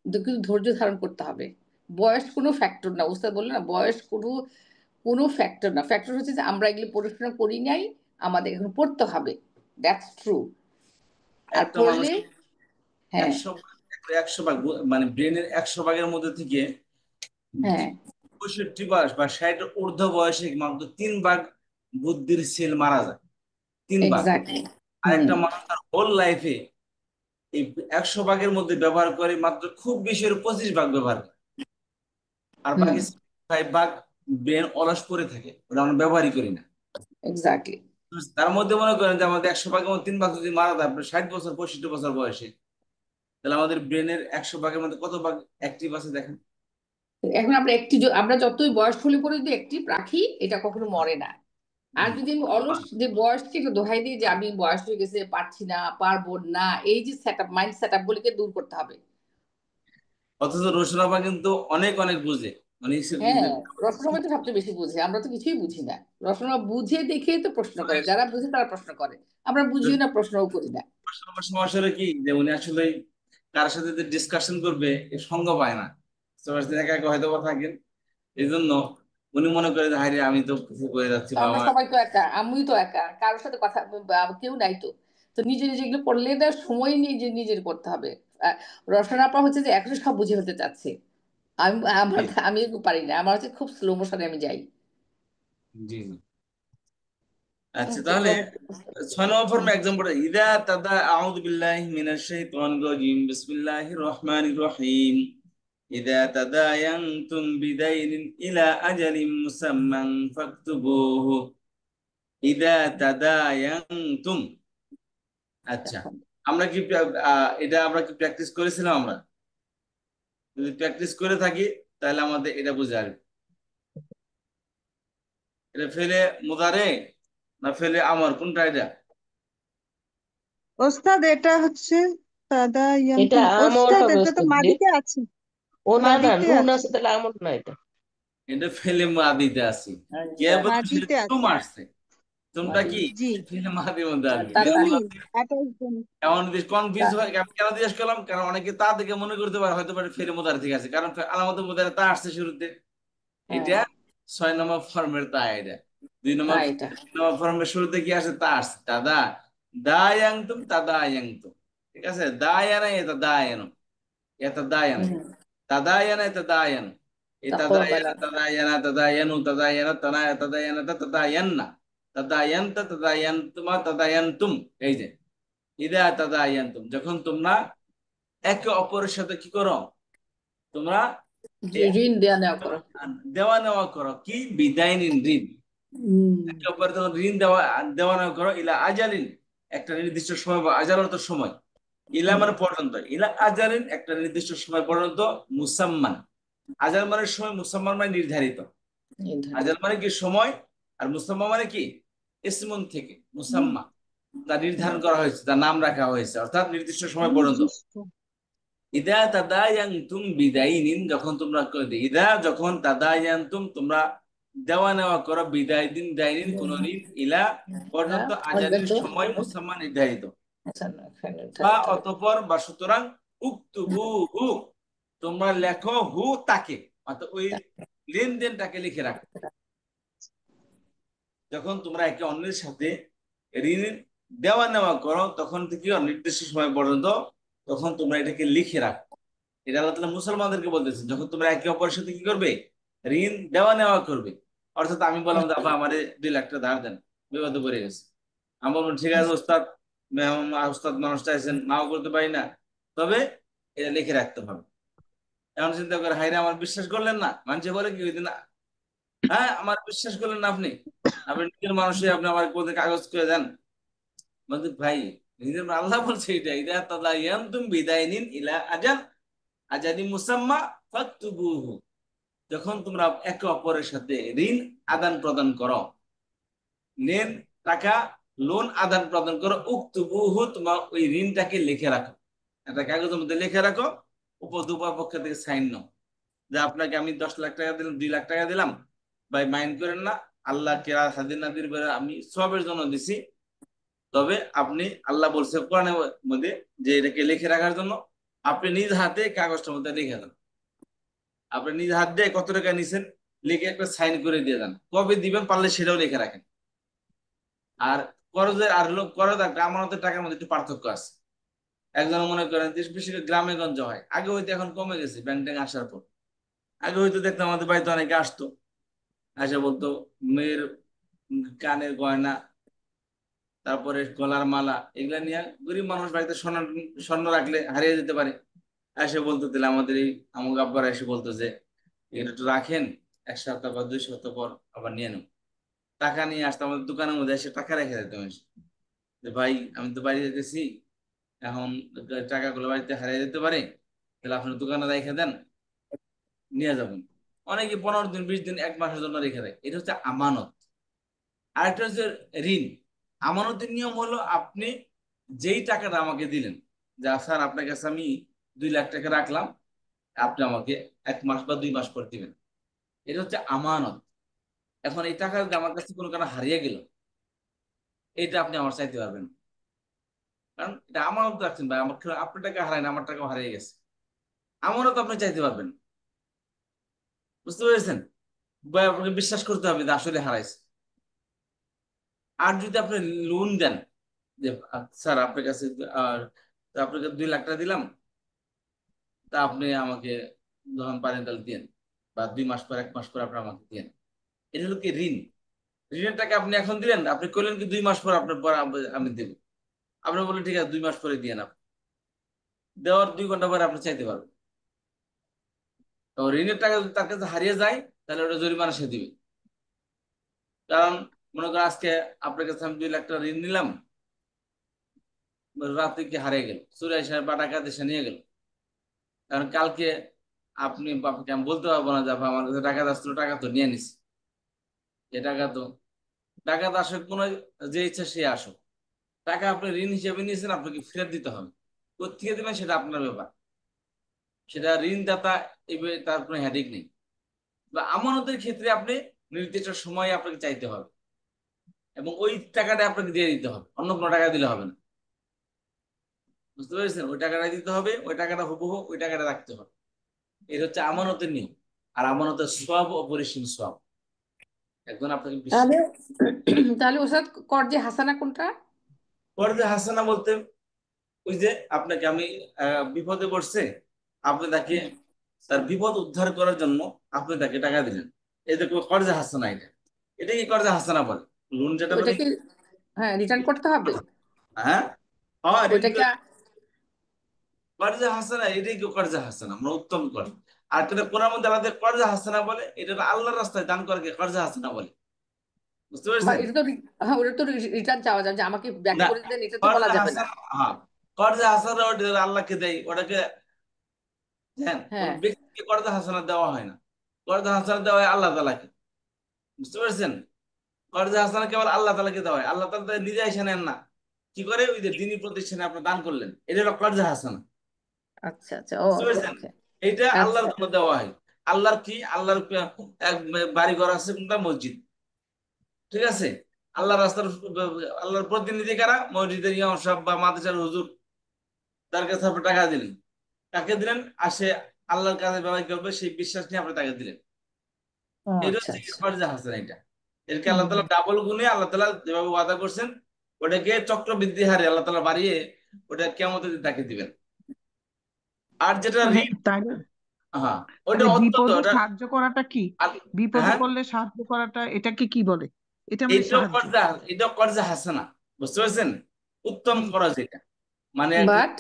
কিন্তু ধৈর্য ধারণ করতে হবে। বয়স কোনো ফ্যাক্টর না, ওস্তাদ বললেন না বয়স কোনো কোনো ফ্যাক্টর না, ফ্যাক্টর হচ্ছে যে আমরা এগুলি পড়াশোনা করি নাই, আমাদের এখন পড়তে হবে। That's true. আর একটা মানুষ পড়লে হ্যাঁ 100 ভাগ মানে ব্রেনের 100 ভাগের মধ্যে থেকে হ্যাঁ 65 বা 60 ঊর্ধ্ব বয়সে মাত্র 3 ভাগ বুদ্ধির সেল মারা যায়, 3 ভাগ। এক্স্যাক্টলি। আর হুম। একটা মানুষ তার হোল লাইফে এই 100 ভাগের মধ্যে ব্যবহার করে মাত্র খুব বেশি হলে 25 ভাগ ব্যবহার করে, আর হুম। বাকি 5 ভাগ ব্রেন অলস করে থাকে, ওটা আমরা ব্যবহারই করি না। এক্স্যাক্টলি। তার মধ্যে মনে করেন যে আমাদের 100 ভাগের মধ্যে 3 ভাগ যদি মারা যায় আপনার 60 বছর 65 বছর বয়সে, তাহলে আমাদের ব্রেনের 100 ভাগের মধ্যে কত ভাগ অ্যাক্টিভ আছে দেখেন। এখন আমরা আমরা যতই বয়স হলে পরে যদি অ্যাক্টিভ রাখি এটা কখনো মরে না। আর জি। যদি আমি অলস যে বয়সকে একটু দোহাই দিই যে আমি বয়স হয়ে গেছে পারছি না পারবো না, এই যে set up mind set up গুলিকে দূর করতে হবে। অথচ রোশনাফা কিন্তু অনেক অনেক বুঝে, মানে হ্যাঁ, রসনা তো সবচেয়ে বেশি বুঝে, আমরা তো কিছুই বুঝি না। রসনা বুঝে দেখেই তো প্রশ্ন করে, যারা বুঝে তারা প্রশ্ন করে, আমরা বুঝিও না প্রশ্নও করি না। রোশনাফার সমস্যা হলো কি যে উনি আসলে কার সাথে যে ডিসকাশন করবে এ সঙ্গ পায় না, সবার সাথে একা একা হয়তো বা থাকেন, এই জন্য উনি মনে করে যে হায় রে, আমি তো কিছু করে যাচ্ছি তো আমরা বাবা। সবাই তো একা, আমিও তো একা, কারোর সাথে কথা কেউ নাই তো। তো নিজে নিজে এগুলো পড়লে না সময় নিয়ে যে নিজের করতে হবে। আহ, রসনাপা হচ্ছে যে এখন সব বুঝে ফেলতে চাচ্ছে। আমি জি আমি পারি না, আমার হচ্ছে খুব স্লো মোশনে আমি যাই। জি জি। আচ্ছা ওকে, তাহলে পরে 6 নম্বর হুম, ফর্মে একদম পড়ে ইদা তাদা আউযু বিল্লাহি মিনাশ শাইতানির রাজিম বিসমিল্লাহির রহমানির রহিম ইদা তাদায়ানতুম বিদাইনিন ইলা আজালিম মুসাম্মান ফাকতুবুহু ইদা তাদায়ানতুম। আচ্ছা, এখন আমরা কি এটা আমরা কি প্র্যাকটিস করেছিলাম? আমরা যদি প্র্যাকটিস করে থাকি তাহলে আমাদের এটা বুঝে আসবে। এটা ফেলে মুদারে না ফেলে আমার, কোনটা এটা? ওস্তাদ এটা হচ্ছে এটা তাদায়ান্তুম, আমল ওস্তাদ হবে এটা তো ওস্তাদ জি। মাদিতে আছে, ও না না, মাদিতে নুন আছে, আছে তাহলে আমল না এটা। এটা ফেলে মাদিতে আসি। কে আচ্ছা, বলছে ফেলে মাদিতে তুম আছে। আসছে? তোমরা মাদি কি জি, ফেলে মাদির মধ্যে আসবে? তা তা এরকম জমিন, অ্যাটাচ জমিন। এমন কনফিউজ তা- হয়, আমি কেন জিজ্ঞেস করলাম কারণ অনেকে তা দেখে মনে করতে পারে হয়তো পারে ফেলে মোদার ঠিক আছে, কারণ আলামতের মধ্যে তা আসছে শুরুতে। হ্যাঁ, এটা 6 নম্বর ফর্মের তা, এটা দুই তা নম্বর এটা 2 নম্বর ফর্মের শুরুতে কি আসে? তা আসছে, দাদা দায়াংতুম তাদায়াংতুম, ঠিক আছে? দায়ানা এটা দায়ানো, এটা দায়ানো, হুম, তাদায়ানা এটা দায়ানো, এই তাদায়ানা তাকওয়াবালা। তাদায়ানা তাদায়ানু তাদায়ানা তানায়া তাদায়ানা তাদায়ান্না তাদায়ান্তা তাদায়ান্তুমা তাদায়ান্তুম। এই যে ইদা তাদায়ান্তুম, যখন তোমরা একে অপরের সাথে কি করো? তোমরা ঋণ দেয়া নেওয়া করো। দেওয়া নেওয়া করো, কি বিদায় নিন, ঋণ। হুম, একে অপরের যখন ঋণ দেওয়া দেওয়া নেওয়া করো, ইলা আজালিন একটা নির্দিষ্ট সময় বা আজালত সময়, ইলা হুম, মানে পর্যন্ত, ইলা আজালিন একটা নির্দিষ্ট সময় পর্যন্ত, মুসাম্মান আজাল মানে সময়, মুসাম্মান মানে নির্ধারিত। আজাল নির্ধারিত। মানে কি সময়, আর মুসাম্মা মানে কি ইসমুন থেকে মুসাম্মা, তা নির্ধারণ করা হয়েছে, তার নাম রাখা হয়েছে, অর্থাৎ নির্দিষ্ট সময় পর্যন্ত। নির্দিষ্ট। ইদা তাদায়ানতুম বিদাইনিন, যখন তোমরা ইদা যখন তাদায়ানতুম তোমরা দেওয়া নেওয়া করো, বিদায় দিন দাইনিন কোন ঋণ, ইলা পর্যন্ত, আজালিন পর্যন্ত। সময় মুসাম্মা নির্ধারিত, আচ্ছা, বা নির্ধারিত। অতঃপর বা সুতরাং, উক্তুবু হু তোমরা লেখো, হু তাকে, অর্থাৎ ওই লেনদেনটাকে লিখে রাখো। যখন তোমরা একে অন্যের সাথে ঋণ দেওয়া নেওয়া করো তখন থেকে নির্দিষ্ট সময় পর্যন্ত, তখন তোমরা এটাকে লিখে রাখো। এটা আল্লাহ তাআলা মুসলমানদেরকে বলতেছে, যখন তোমরা একে অপরের সাথে কি করবে, ঋণ দেওয়া নেওয়া করবে। অর্থাৎ আমি বললাম যে আপা আমারে 2 লাখ টাকা ধার দেন, বিপদে পড়ে গেছে। আমি বলবো ঠিক আছে ওস্তাদ, ওস্তাদ মানুষটা আছেন, নাও করতে পারি না, তবে এটা লিখে রাখতে হবে। এখন চিন্তা করে, হাইরে আমার বিশ্বাস করলেন না, মানুষে বলে কি হইতে না, হ্যাঁ আমার বিশ্বাস করলেন না, আপনি আপনি নিজের মানুষই, আপনি আমার কোথায় কাগজ করে দেন। বলতে ভাই, নিজের আল্লাহ বলছে এটা, ইদা তাদায়ানতুম বিদাইনিন ইলা আজাল আজালি মুসাম্মা ফাকতুবুহু, যখন তোমরা একে অপরের সাথে ঋণ আদান প্রদান করো, লেন টাকা লোন আদান প্রদান করো, উক্তুবুহু, তোমার ওই ঋণটাকে লিখে রাখো, একটা কাগজের মধ্যে লিখে রাখো, দুপর পক্ষ থেকে সাইন নাও, যে আপনাকে আমি 10 লাখ টাকা দিলাম, 2 লাখ টাকা দিলাম, ভাই মাইন্ড করেন না, আল্লাহ কেরা স্বাধীন নাদির আমি সবের জন্য দিছি, তবে আপনি আল্লাহ বলছে কোরআনের মধ্যে যে এটাকে লিখে রাখার জন্য, আপনি নিজ হাতে কাগজটার মধ্যে লিখে দেন, আপনি নিজ হাত দিয়ে কত টাকা নিছেন লিখে একটা সাইন করে দিয়ে দেন, কবে দিবেন পারলে সেটাও লিখে রাখেন। আর করজের আর করজ আর আমানতের টাকার মধ্যে একটু পার্থক্য আছে। একজন মনে করেন দেশ বেশি গ্রামে গঞ্জে হয়, আগে হয়তো এখন কমে গেছে ব্যাংক ট্যাঙ্ক আসার পর। আগে হয়তো দেখতাম আমাদের বাড়িতে অনেকে আসতো, এসে বলতো মেয়ের কানের গয়না, তারপরে গলার মালা, এগুলা নিয়ে, গরিব মানুষ বাড়িতে স্বর্ণ স্বর্ণ রাখলে হারিয়ে যেতে পারে, এসে বলতো দিলে আমাদের এই আমুক আব্বারা এসে বলতো যে এটা একটু রাখেন, 1 সপ্তাহ বা 2 সপ্তাহ পর আবার নিয়ে নেব। টাকা নিয়ে আসতো আমাদের দোকানের মধ্যে, এসে টাকা রেখে দিত, যে ভাই আমি তো বাড়ি যেতেছি, এখন টাকাগুলো বাড়িতে হারিয়ে যেতে পারে, তাহলে আপনার দোকানে রেখে দেন, নিয়ে যাবেন। অনেকে 15 দিন 20 দিন 1 মাসের জন্য রেখে দেয়, এটা হচ্ছে আমানত। আরেকটা হচ্ছে ঋণ। আমানতের নিয়ম হলো, আপনি যেই টাকাটা আমাকে দিলেন, যা স্যার আপনার কাছে আমি 2 লাখ টাকা রাখলাম, আপনি আমাকে 1 মাস বা 2 মাস পর দিবেন, এটা হচ্ছে আমানত। এখন এই টাকা যদি আমার কাছে কোনো কারণে হারিয়ে গেল, এটা আপনি আমার চাইতে পারবেন না। কারণ এটা আমানত রাখছেন ভাই, আমার আপনার টাকা হারায় না, আমার টাকা হারিয়ে গেছে, আমানত আপনি চাইতে পারবেন না। বুঝতে পেরেছেন ভাই? আপনাকে বিশ্বাস করতে হবে যে আসলে হারাইছে। আর যদি আপনি লোন দেন, যে স্যার আপনার কাছে আপনাকে 2 লাখ টাকা দিলাম, তা আপনি আমাকে যখন পারেন তাহলে দিন, বা 2 মাস পর 1 মাস পর আপনি আমাকে দিন, এটা হলো কি ঋণ। ঋণের টাকা আপনি এখন দিলেন, আপনি করলেন কি 2 মাস পর আপনার পর আমি দেবো, আপনি বললেন ঠিক আছে 2 মাস পরে দিয়ে না, দেওয়ার 2 ঘন্টা পরে আপনি চাইতে পারবেন। তো ঋণের টাকা যদি তার কাছে হারিয়ে যায়, তাহলে ওটা জরিমানা সে দিবে। কারণ মনে করেন আজকে আপনার কাছে আমি 2 লাখ টাকা ঋণ নিলাম, রাতে কি হারিয়ে গেল, চুরি এসে বা ডাকাত এসে নিয়ে গেল, কারণ কালকে আপনি বাবাকে আমি বলতে পারবো না যে আপা আমার কাছে টাকা আসছিল, টাকা তো নিয়ে নিছি, এ টাকা তো ডাকাত আসুক, কোনো যে ইচ্ছা সে আসুক, টাকা আপনি ঋণ হিসেবে নিয়েছেন, আপনাকে ফেরত দিতে হবে। কোথেকে দেবেন সেটা আপনার ব্যাপার, সেটা ঋণদাতা তার কোনো হেডেক নেই। বা আমানতের ক্ষেত্রে আপনি নির্দিষ্ট সময় আপনাকে চাইতে হবে, এবং ওই টাকাটা আপনাকে দিয়ে দিতে হবে, অন্য কোনো টাকা দিলে হবে না। বুঝতে পেরেছেন? ওই টাকাটা দিতে হবে, ওই টাকাটা হুবহু ওই টাকাটা রাখতে হবে। এটা হচ্ছে আমানতের নিয়ম। আর আমানতের সব অপরিসীম সব, একজন আপনাকে বিশ্বাস তাহলে তাহলে ওস্তাদ কর্জে হাসানা কোনটা? করবে হাসানা বলতে, ওই যে আপনাকে আমি বিপদে পড়ছে, আপনি তাকে তার বিপদ উদ্ধার করার জন্য আপনি তাকে টাকা দিলেন, এই যে কর্জে হাসানা, এটা এটা কি কর্জে হাসানা বলে? লোন যেটা বলে, ওইটা কি হ্যাঁ রিটার্ন করতে হবে? হ্যাঁ হ্যাঁ, এটা ওইটা কিন্তু কি কর্জে হাসানা, এটাই কি কর্জে হাসানা, আমরা উত্তম করি। আর কিন্তু কোরআন মধ্যে আল্লাহ কর্জে হাসানা বলে, এটা হলো আল্লাহর রাস্তায় দান করে কর্জে হাসানা বলে। বুঝতে পেরেছেন? এটা তো হ্যাঁ ওটা তো রিটার্ন চাওয়া যাবে যে আমাকে ব্যাক না, করে দেন, এটা তো বলা কর্জে যাবে না। হাসানা, হ্যাঁ কর্জে হাসানা ওটা আল্লাহকে দেয়, ওটাকে হ্যাঁ কোন হ্যাঁ ব্যক্তিকে কর্জে হাসানা দেওয়া হয় না, কর্জে হাসানা দেওয়া হয় আল্লাহ তাআলাকে। বুঝতে পেরেছেন? কর্জে হাসানা কেবল আল্লাহ তাআলাকে দেওয়া হয়, আল্লাহ তাআলা তো নিজে এসে নেন না। কি করে? ওই যে দিনী প্রতিষ্ঠানে আপনি দান করলেন, এটা হলো কর্জে হাসানা। আচ্ছা আচ্ছা ও বুঝতে ওকে পেরেছেন? ওকে এইটা আল্লাহর আচ্ছা জন্য দেওয়া হয়। আল্লাহর কি, আল্লাহর এক বাড়ি ঘর আছে কোনটা? মসজিদ। ঠিক আছে? আল্লাহ রাস্তার, আল্লাহর প্রতিনিধি কারা? মসজিদের ইমাম সাহেব বা মাদ্রাসার হুজুর, তার কাছে আপনি টাকা দিলেন, কাকে দিলেন? আসে আল্লাহর কাছে ব্যবহার করবে, সেই বিশ্বাস নিয়ে আপনি টাকা দিলেন, ও এটা আচ্ছা হচ্ছে আচ্ছা কর্জে হাসানা। এটা এরকে আল্লাহ হুম তাআলা ডাবল গুণে, আল্লাহ তাআলা যেভাবে ওয়াদা করছেন, ওটাকে চক্রবৃদ্ধি হারে আল্লাহ তাআলা বাড়িয়ে ওটা কিয়ামতের দিন তাকে দিবেন। আর যেটা মানে ঋণ, তাই, হ্যাঁ ওটা মানে অত্যন্ত বিপদে ওটা সাহায্য করাটা কি? বিপদে হ্যাঁ পড়লে সাহায্য করাটা এটাকে কি বলে? এটা মানে এটাও সাহায্য? কর্জা, এটাও কর্জা হাসানা, বুঝতে পারছেন? উত্তম হুম। খরচ এটা, মানে একটা বাট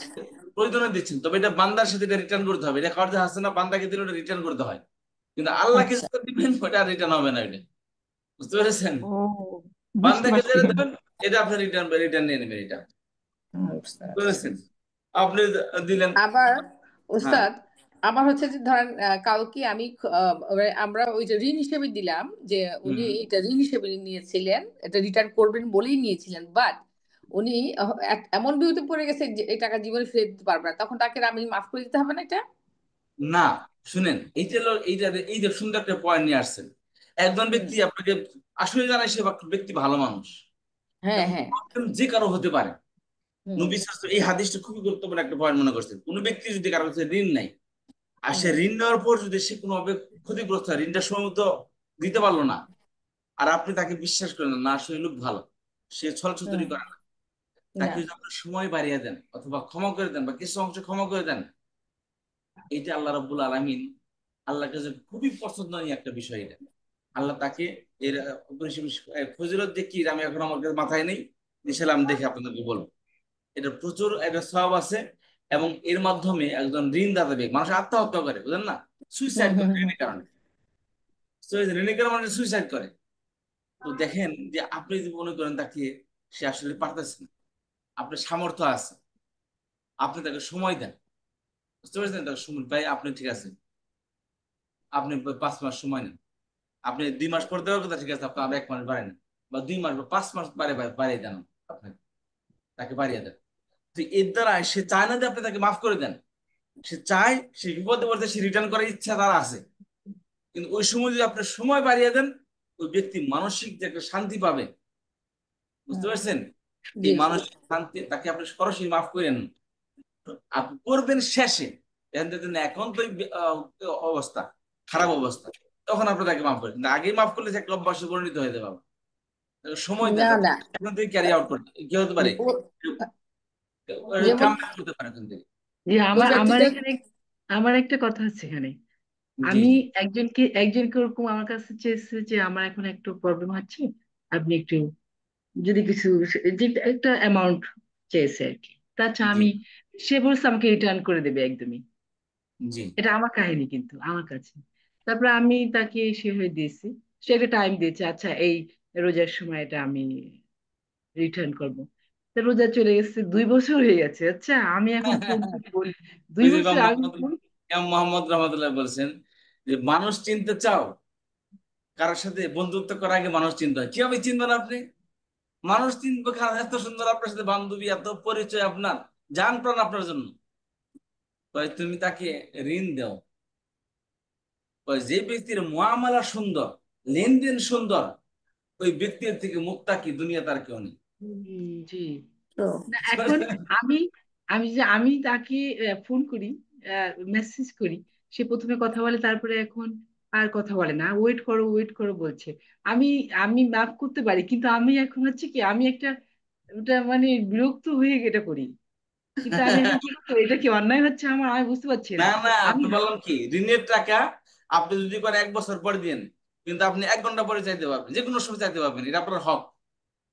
প্রয়োজনে দিচ্ছেন, তবে এটা বান্দার সাথে এটা রিটার্ন করতে হবে। এটা কর্জা হাসানা বান্দাকে দিলে ওটা রিটার্ন করতে হয়, কিন্তু আল্লাহকে আচ্ছা, যেটা দিবেন ওটা রিটার্ন হবে না। এটা বুঝতে পেরেছেন? ও, বুঝতে বান্দাকে পারছি। যেটা হ্যাঁ। দেবেন এটা আপনি রিটার্ন রিটার্ন নিয়ে নেবেন। এটা বুঝতে পারছি। বুঝেছেন? আপনি দিলেন, আবার হ্যাঁ ওস্তাদ, আবার হচ্ছে যে ধরেন কাউকে আমি আমরা ওই যে ঋণ হিসেবে দিলাম, যে উনি হুম এটা ঋণ হিসেবে নিয়েছিলেন, এটা রিটার্ন করবেন বলেই নিয়েছিলেন, বাট উনি এমন বিপদে পড়ে গেছে যে এই টাকা জীবনে ফেরত দিতে পারবে না, তখন তাকে আমি মাফ করে দিতে হবে না এটা? না, শুনেন এইটা হলো এইটা, এই যে সুন্দর একটা পয়েন্ট নিয়ে আসছেন। একজন হুম। ব্যক্তি আপনাকে আসলে জানাই সে ব্যক্তি ভালো মানুষ, হ্যাঁ, এবং হ্যাঁ। প্রবলেম যে কারো হতে পারে। হুম। নবী সাল্লাল্লাহু আলাইহি ওয়াসাল্লাম এই হাদিসটা খুবই গুরুত্বপূর্ণ একটা পয়েন্ট মনে করছেন। কোন ব্যক্তি যদি কারো কাছে ঋণ নাই, আর সে হুম। ঋণ নেওয়ার পর যদি সে কোনোভাবে ক্ষতিগ্রস্ত হয়, ঋণটা সময় মতো দিতে পারলো না, আর আপনি তাকে বিশ্বাস করেন না, সে লোক ভালো, সে ছল ছতুরি হুম। করে না, না। তাকে যদি আপনি সময় বাড়িয়ে দেন অথবা ক্ষমা করে দেন বা কিছু অংশ ক্ষমা করে দেন, এটা আল্লাহ রাব্বুল আলামিন আল্লাহর কাছে খুবই পছন্দনীয় একটা বিষয়। এটা আল্লাহ তাকে এর ফজিলত যে কি আমি এখন আমার কাছে মাথায় নেই, ইনশাআল্লাহ আমি দেখে আপনাদেরকে বলবো। এটা প্রচুর একটা সওয়াব আছে, এবং এর মাধ্যমে একজন ঋণদাতা ব্যক্তি, মানুষ আত্মহত্যা করে বুঝেন না, হুম, সুইসাইড হুম, করে হুম, ঋণের কারণে। তো এই যে ঋণের কারণে মানুষ সুইসাইড করে। তো দেখেন যে আপনি যদি মনে করেন তাকে সে আসলে পারতেছে না, আপনার সামর্থ্য আছে, আপনি তাকে সময় দেন, বুঝতে পারছেন? তাকে সময় ভাই আপনি ঠিক আছে, আপনি 5 মাস সময় নেন, আপনি 2 মাস পর দেওয়ার কথা, ঠিক আছে আপনি আর 1 মাস বাড়ায় নেন, বা 2 মাস বা 5 মাস বাড়িয়ে দেন, আপনি তাকে বাড়িয়ে দেন। তো এর দ্বারা সে চায় না যে আপনি তাকে মাফ করে দেন, সে চায়, সে বিপদে পড়তে সে রিটার্ন করার ইচ্ছা তার আছে, কিন্তু ওই সময় যদি আপনি সময় বাড়িয়ে দেন, ওই ব্যক্তি মানসিক যে একটা শান্তি পাবে, বুঝতে হুম। পারছেন? জি, এই জি। মানসিক শান্তি তাকে আপনি সরাসরি মাফ করেন, আপনি করবেন শেষে, এখন দেখেন এখন তো এই অবস্থা খারাপ অবস্থা, তখন আপনি তাকে মাফ করেন, কিন্তু আগেই মাফ করলে সে একটা অভ্যাসে পরিণত হয়ে যাবে। তাকে সময় দেন না, যাতে না। ওখান থেকে ক্যারি আউট করতে কি হতে পারে, ও- যেমন কাম ব্যাক করতে পারে ওখান থেকে। যে ওই আমার ব্যক্তিটা। এখানে আমার একটা কথা আছে এখানে। জি আমি জি একজনকে ওরকম আমার কাছে চেয়েছে যে আমার এখন একটু প্রবলেম হচ্ছে, আপনি একটু যদি কিছু, যে একটা অ্যামাউন্ট চেয়েছে আর কি, তাছাড়া জি আমি, সে বলছে আমাকে রিটার্ন করে দেবে একদমই। জি এটা আমার কাহিনী কিন্তু আমার কাছে। তারপরে আমি তাকে সে হয়ে দিয়েছি, সে একটা টাইম দিয়েছে, আচ্ছা এই রোজার সময় এটা আমি রিটার্ন করব। তা রোজা চলে গেছে, 2 বছর হয়ে গেছে। আচ্ছা আমি এখন ফোন করি, দুই ওই যে বছর ইমাম আমি মোহাম্মদ, ফোন। ইমাম মোহাম্মদ রহমতুল্লাহ বলছেন যে মানুষ চিনতে চাও, কারোর সাথে বন্ধুত্ব করার আগে মানুষ চিনতে হয়। কিভাবে চিনবেন আপনি? মানুষ চিনবে কারণ এত সুন্দর আপনার সাথে বান্ধবী, এত পরিচয়, আপনার জান প্রাণ আপনার জন্য, তাই তুমি তাকে ঋণ দাও। যে ব্যক্তির মুআমালা সুন্দর, লেনদেন সুন্দর, ওই ব্যক্তির থেকে মুত্তাকি দুনিয়া তার কেউ নেই। জি। তো না এখন আমি আমি তাকে ফোন করি, মেসেজ করি, সে প্রথমে কথা বলে, তারপরে এখন আর কথা বলে না, ওয়েট করো ওয়েট করো বলছে। আমি আমি মাফ করতে পারি, কিন্তু আমি এখন হচ্ছে কি, আমি একটা ওটা মানে বিরক্ত হয়ে এটা করি। কিন্তু আমি এখন কি করবো, এটা কি অন্যায় হচ্ছে আমার, আমি বুঝতে পারছি না না। না, আমি আপনি বললাম কি, ঋণের টাকা আপনি যদি করে 1 বছর পরে দিন, কিন্তু আপনি 1 ঘন্টা পরে চাইতে পারবেন, যে কোনো সময় চাইতে পারবেন, এটা আপনার হক।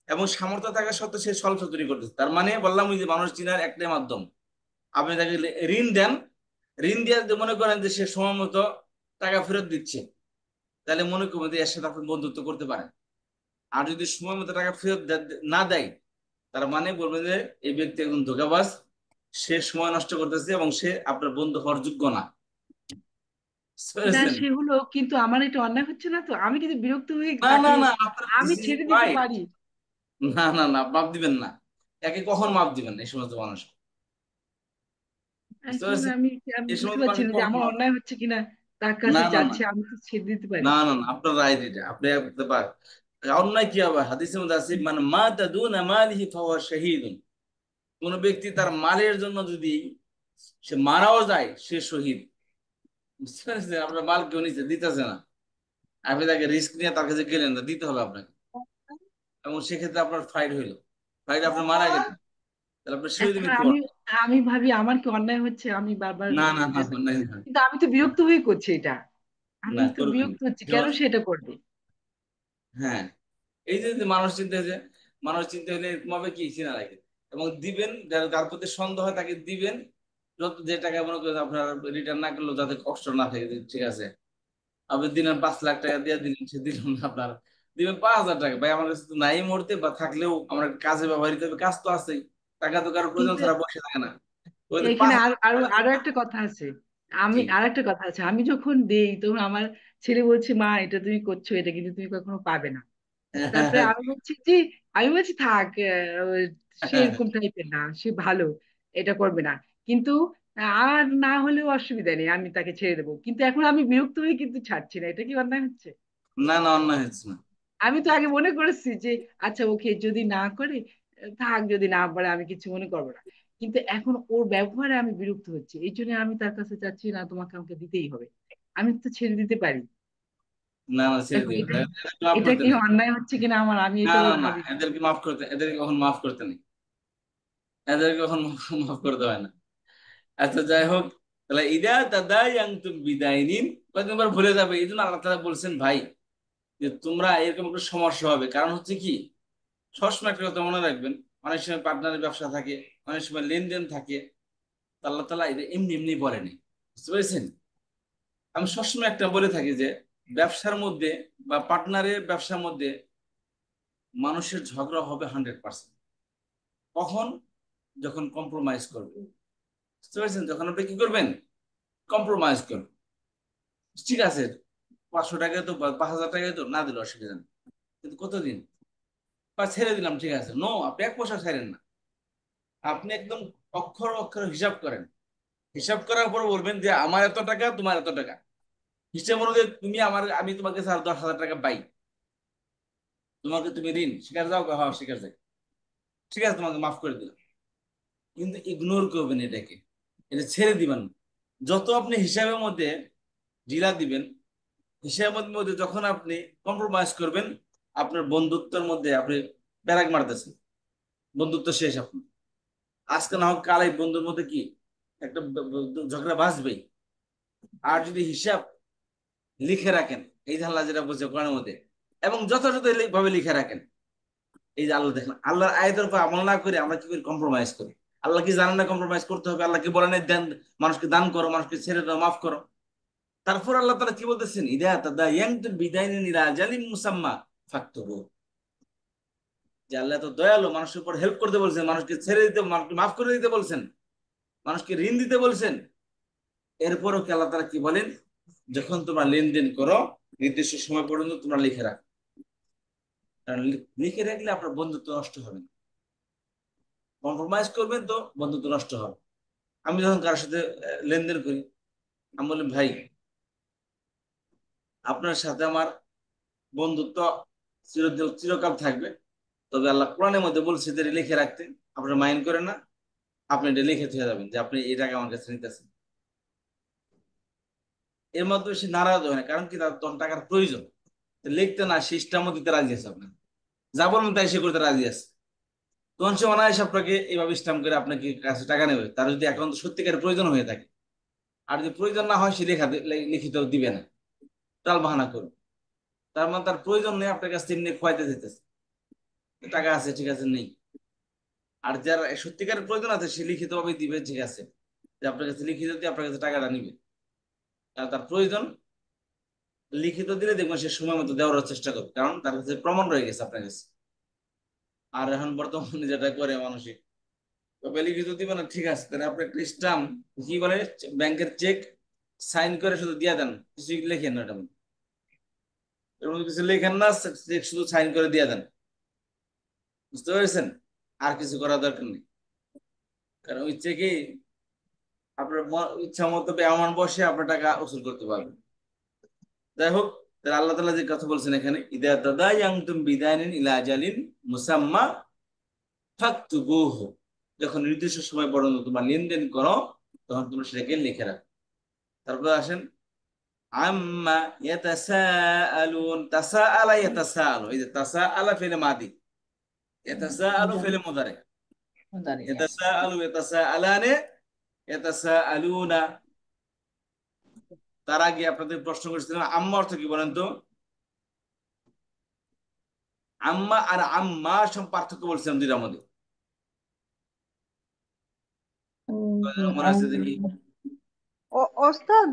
এবং সামর্থ্য থাকা সত্ত্বেও সে ছলছতুরি করতেছে, তার মানে বললাম ওই যে মানুষ চিনার একটাই মাধ্যম, আপনি তাকে ঋণ দেন, ঋণ দিয়ে যদি মনে করেন যে সে সময় মতো টাকা ফেরত দিচ্ছে, তাহলে মনে করবেন যে এর সাথে আপনি বন্ধুত্ব করতে পারেন। আর যদি সময় মতো টাকা ফেরত না দেয়, তার মানে বলবেন যে এই ব্যক্তি একজন ধোঁকাবাজ, সে সময় নষ্ট করতেছে এবং সে আপনার বন্ধু হওয়ার যোগ্য না। বুঝতে না পেরেছেন? সেগুলো কিন্তু আমার এটা অন্যায় হচ্ছে না তো, আমি কিন্তু বিরক্ত হয়ে না না তাকে না, আপনার আমি দিস ইজ ছেড়ে দিতে রাইট। পারি। না না না, মাপ দিবেন না, একে কখন মাপ দিবেন এই সমস্ত মানুষ, বুঝতে এখন পেরেছেন? আমি এই বুঝতে সমস্ত পারছি মানুষ না যে কখন আমার মাপ, অন্যায় হচ্ছে কিনা, তার না কাছে না না যাচ্ছে, আমি তো ছেড়ে দিতে পারি। না না না, আপনার রাইট, এটা আপনি করতে পারেন। অন্যায় কি হবে? হাদিসের মধ্যে আছে মানে মা তাদুনা মালিহি ফাহুয়া শাহীদুন, কোন ব্যক্তি তার মালের জন্য যদি সে মারাও যায়, সে শহীদ। বুঝতে পারছেন? আপনার মাল কেউ নিচে দিতেছে না, আপনি তাকে রিস্ক নিয়ে তার কাছে গেলেন না, দিতে হবে আপনাকে, এবং সেক্ষেত্রে আপনার ফাইট হইলো, ফাইট আপনি মারা গেলেন, তাহলে আপনার ছেড়ে এখন দিলে কি আমি অন্যায়? আমি ভাবি আমার কি অন্যায় হচ্ছে, আমি বারবার না না না, just- অন্যায় না। কিন্তু আমি তো বিরক্ত হয়ে করছি এটা, আমি না, তো করবেন বিরক্ত হচ্ছি, কেন না। সে এটা করবে? হ্যাঁ, এই যে যে মানুষ চিন্তা যে মানুষ চিন্তা হলে এরকম হবে কি চেনা লাগে, এবং দিবেন যার প্রতি সন্দেহ হয় তাকে দিবেন। যত যে টাকা মনে করেন আপনার রিটার্ন না করলেও যাতে কষ্ট না থাকে, যে ঠিক আছে আপনি দিলেন 5 লাখ টাকা দিয়ে দিলেন, সে দিল না, আপনার দিবেন 5,000 টাকা, ভাই আমার কাছে তো নাই এই মুহূর্তে, বা থাকলেও আমার কাজে ব্যবহৃত হবে, কাজ তো আছেই, টাকা তো কারো প্রয়োজন কিন্তু ছাড়া বসে থাকে না। ওই যে এখানে 5,000 আরো টাকা আরো একটা কথা আছে। জি। আমি যখন দেই তখন আমার ছেলে বলছে, মা এটা তুমি করছো, এটা কিন্তু তুমি কখনো পাবে না। তারপরে আমি বলছি যে, আমি বলছি থাক, সে এরকম টাইপের না, সে ভালো, এটা করবে না। কিন্তু আর না হলেও অসুবিধা নেই, আমি তাকে ছেড়ে দেবো, কিন্তু এখন আমি বিরক্ত হয়ে কিন্তু ছাড়ছি না। এটা কি অন্যায় হচ্ছে? না না, অন্যায় হচ্ছে না। আমি তো আগে মনে করেছি যে আচ্ছা ওকে, যদি না করে থাক, যদি না পারে আমি কিছু মনে করবো না। কিন্তু এখন ওর ব্যবহারে আমি বিরক্ত হচ্ছি, এই জন্য আমি তার কাছে চাচ্ছি না, তোমাকে আমাকে দিতেই হবে। আমি তো ছেড়ে দিতে পারি। না না, ছেড়ে এখন দিবেন, এটা এদেরকে মাফ এটা করতে কি নেই। অন্যায় হচ্ছে কিনা আমার, আমি না এটাও না না, ভাবি। এদেরকে মাফ করতে, এদেরকে কখন মাফ করতে নেই, এদেরকে কখন মাফ করতে হয় না। আচ্ছা, যাই হোক, তাহলে ইদা তাদায়ানতুম বিদাইনিন, কয়েকবার ভুলে যাবে, এই জন্য আল্লাহ তাআলা বলছেন ভাই, যে তোমরা এরকম একটা সমস্যা হবে, কারণ হচ্ছে কি, সবসময় একটা কথা মনে রাখবেন, অনেক সময় পার্টনারের ব্যবসা থাকে, অনেক সময় লেনদেন থাকে, তা আল্লাহ তাআলা এটা এমনি এমনি বলেনি, বুঝতে পেরেছেন? আমি সবসময় একটা বলে থাকি যে ব্যবসার মধ্যে বা পার্টনারের ব্যবসার মধ্যে মানুষের ঝগড়া হবে 100%। কখন? যখন কম্প্রোমাইজ করবে, বুঝতে পারছেন? যখন আপনি কি করবেন, কম্প্রোমাইজ করবেন, ঠিক আছে 500 টাকায় তো বা 5,000 টাকায় তো না দিল অসুবিধা নেই, কিন্তু কতদিন, বা ছেড়ে দিলাম, ঠিক আছে, নো, আপনি 1 পয়সা ছাড়েন না, আপনি একদম অক্ষর অক্ষর হিসাব করেন, হিসাব করার পর বলবেন যে আমার এত টাকা, তোমার এত টাকা, হিসাব অনুযায়ী তুমি আমার, আমি তোমাকে স্যার 10,000 টাকা পাই, তোমাকে তুমি ঋণ স্বীকার যাও, হ্যাঁ স্বীকার যাই, ঠিক আছে তোমাকে মাফ করে দিলাম, কিন্তু ইগনোর করবেন এটাকে, এটা ছেড়ে দিবেন না। যত আপনি হিসাবের মধ্যে ঢিলা দিবেন, হিসাবের মধ্যে যখন আপনি কম্প্রোমাইজ করবেন, আপনার বন্ধুত্বের মধ্যে আপনি ব্যারাক মারতেছেন, বন্ধুত্ব শেষ আপনার, আজকে না হোক কাল এই বন্ধুর মধ্যে কি একটা ঝগড়া বাঁচবেই। আর যদি হিসাব লিখে রাখেন, এই যে আল্লাহ যেটা বলছে কোরআনের মধ্যে, এবং যথাযথ ভাবে লিখে রাখেন, এই যে আল্লাহ দেখেন, আল্লাহর আয়াতের উপর আমল না করে আমরা কি করি, কম্প্রোমাইজ করি। আল্লাহ কি জানেন না কম্প্রোমাইজ করতে হবে? আল্লাহ কি বলেন দেন, মানুষকে দান করো, মানুষকে ছেড়ে দাও, মাফ করো? তারপর আল্লাহ তাআলা কি বলতেছেন, ইদা তাদায়ানতুম বিদাইনিন ইলা আজালিন মুসাম্মা ফাকতুবু, যে আল্লাহ তো দয়ালু, মানুষের উপর হেল্প করতে বলছেন, মানুষকে ছেড়ে দিতে, মানুষকে মাফ করে দিতে বলছেন, মানুষকে ঋণ দিতে বলছেন। এরপরও কি আল্লাহ তাআলা কি বলেন, যখন তোমরা লেনদেন করো নির্দিষ্ট সময় পর্যন্ত তোমরা লিখে রাখো, কারণ লিখে রাখলে আপনার বন্ধুত্ব নষ্ট হবে না। কম্প্রোমাইজ করবেন তো বন্ধুত্ব নষ্ট হবে। আমি যখন কারোর সাথে লেনদেন করি, আমি বলি ভাই আপনার সাথে আমার বন্ধুত্ব চিরকাল থাকবে, তবে আল্লাহ কোরআনের মধ্যে বলছে যে লিখে রাখতে, আপনার মাইন্ড করে না, আপনি এটা লিখে থেকে যাবেন যে আপনি এই টাকা আমার কাছে নিতেছেন। এর মাধ্যমে সে নারাজ হয় না, কারণ কি তার তখন টাকার প্রয়োজন, তো লিখতে না, সে ইষ্টামত দিতে রাজি আছে, আপনার যা বলবেন তাই সে করতে রাজি আছে, তখন সে অনায়াসে আপনাকে এইভাবে স্ট্যাম্প করে আপনাকে কাছে টাকা নেবে, তার যদি একান্ত সত্যিকারের প্রয়োজন হয়ে থাকে। আর যদি প্রয়োজন না হয়, সে লিখিত দিবে না, টাল বাহানা করবে, তার মানে তার প্রয়োজন নেই, আপনার কাছে এমনি খোয়াইতে যেতেছে, টাকা আছে ঠিক আছে নেই। আর যার সত্যিকারের প্রয়োজন আছে, সে লিখিত ভাবে দিবে, ঠিক আছে, যে আপনার কাছে লিখিত দিয়ে আপনার কাছে টাকাটা নিবে, কারণ তার প্রয়োজন। লিখিত দিলে দেখবেন সে সময় মতো দেওয়ার চেষ্টা করবে, কারণ তার কাছে প্রমাণ রয়ে গেছে আপনার কাছে। আর এখন বর্তমানে যেটা করে মানুষই, তবে লিখিত দিবে না, ঠিক আছে, তাহলে আপনি একটা স্টাম্প, কি বলে, ব্যাংকের চেক সাইন করে শুধু দিয়ে দেন, কিছু লেখেন না, এটা এর মধ্যে কিছু লেখেন না, চেক শুধু সাইন করে দিয়ে দেন, বুঝতে পেরেছেন? আর কিছু করার দরকার নেই, কারণ ওই চেকে আপনার ইচ্ছা মতো বেআমান বসে আপনার টাকা উসুল করতে পারবেন। যাই হোক, তাহলে আল্লাহ তাআলা যে কথা বলছেন এখানে, ইদা তাদায়ানতুম বিদাইনিন ইলা আজালিন মুসাম্মা ফাকতুবুহু, যখন নির্দিষ্ট সময় পর্যন্ত তোমরা লেনদেন করো, তখন তোমরা সেটাকে লিখে রাখো। তারপর আসেন, আম্মা ইয়াতাসাআলুন, তাসাআলা ইয়াতাসাআলু, এই যে তাসাআলা ফিল মাদি, ইয়াতাসাআলু ফিল মুদারি, দাঁড়িয়ে আছে। ইয়াতাসাআলু, ইয়াতাসাআলানে, ইয়াতাসাআলুনা। তার আগে আপনাদের প্রশ্ন করেছিলাম আম্মা অর্থ কি বলেন তো? আম্মা আর আম্মা পার্থক্য বলছিলাম দুইটার মধ্যে। মনে আছে দেখি? ওস্তাদ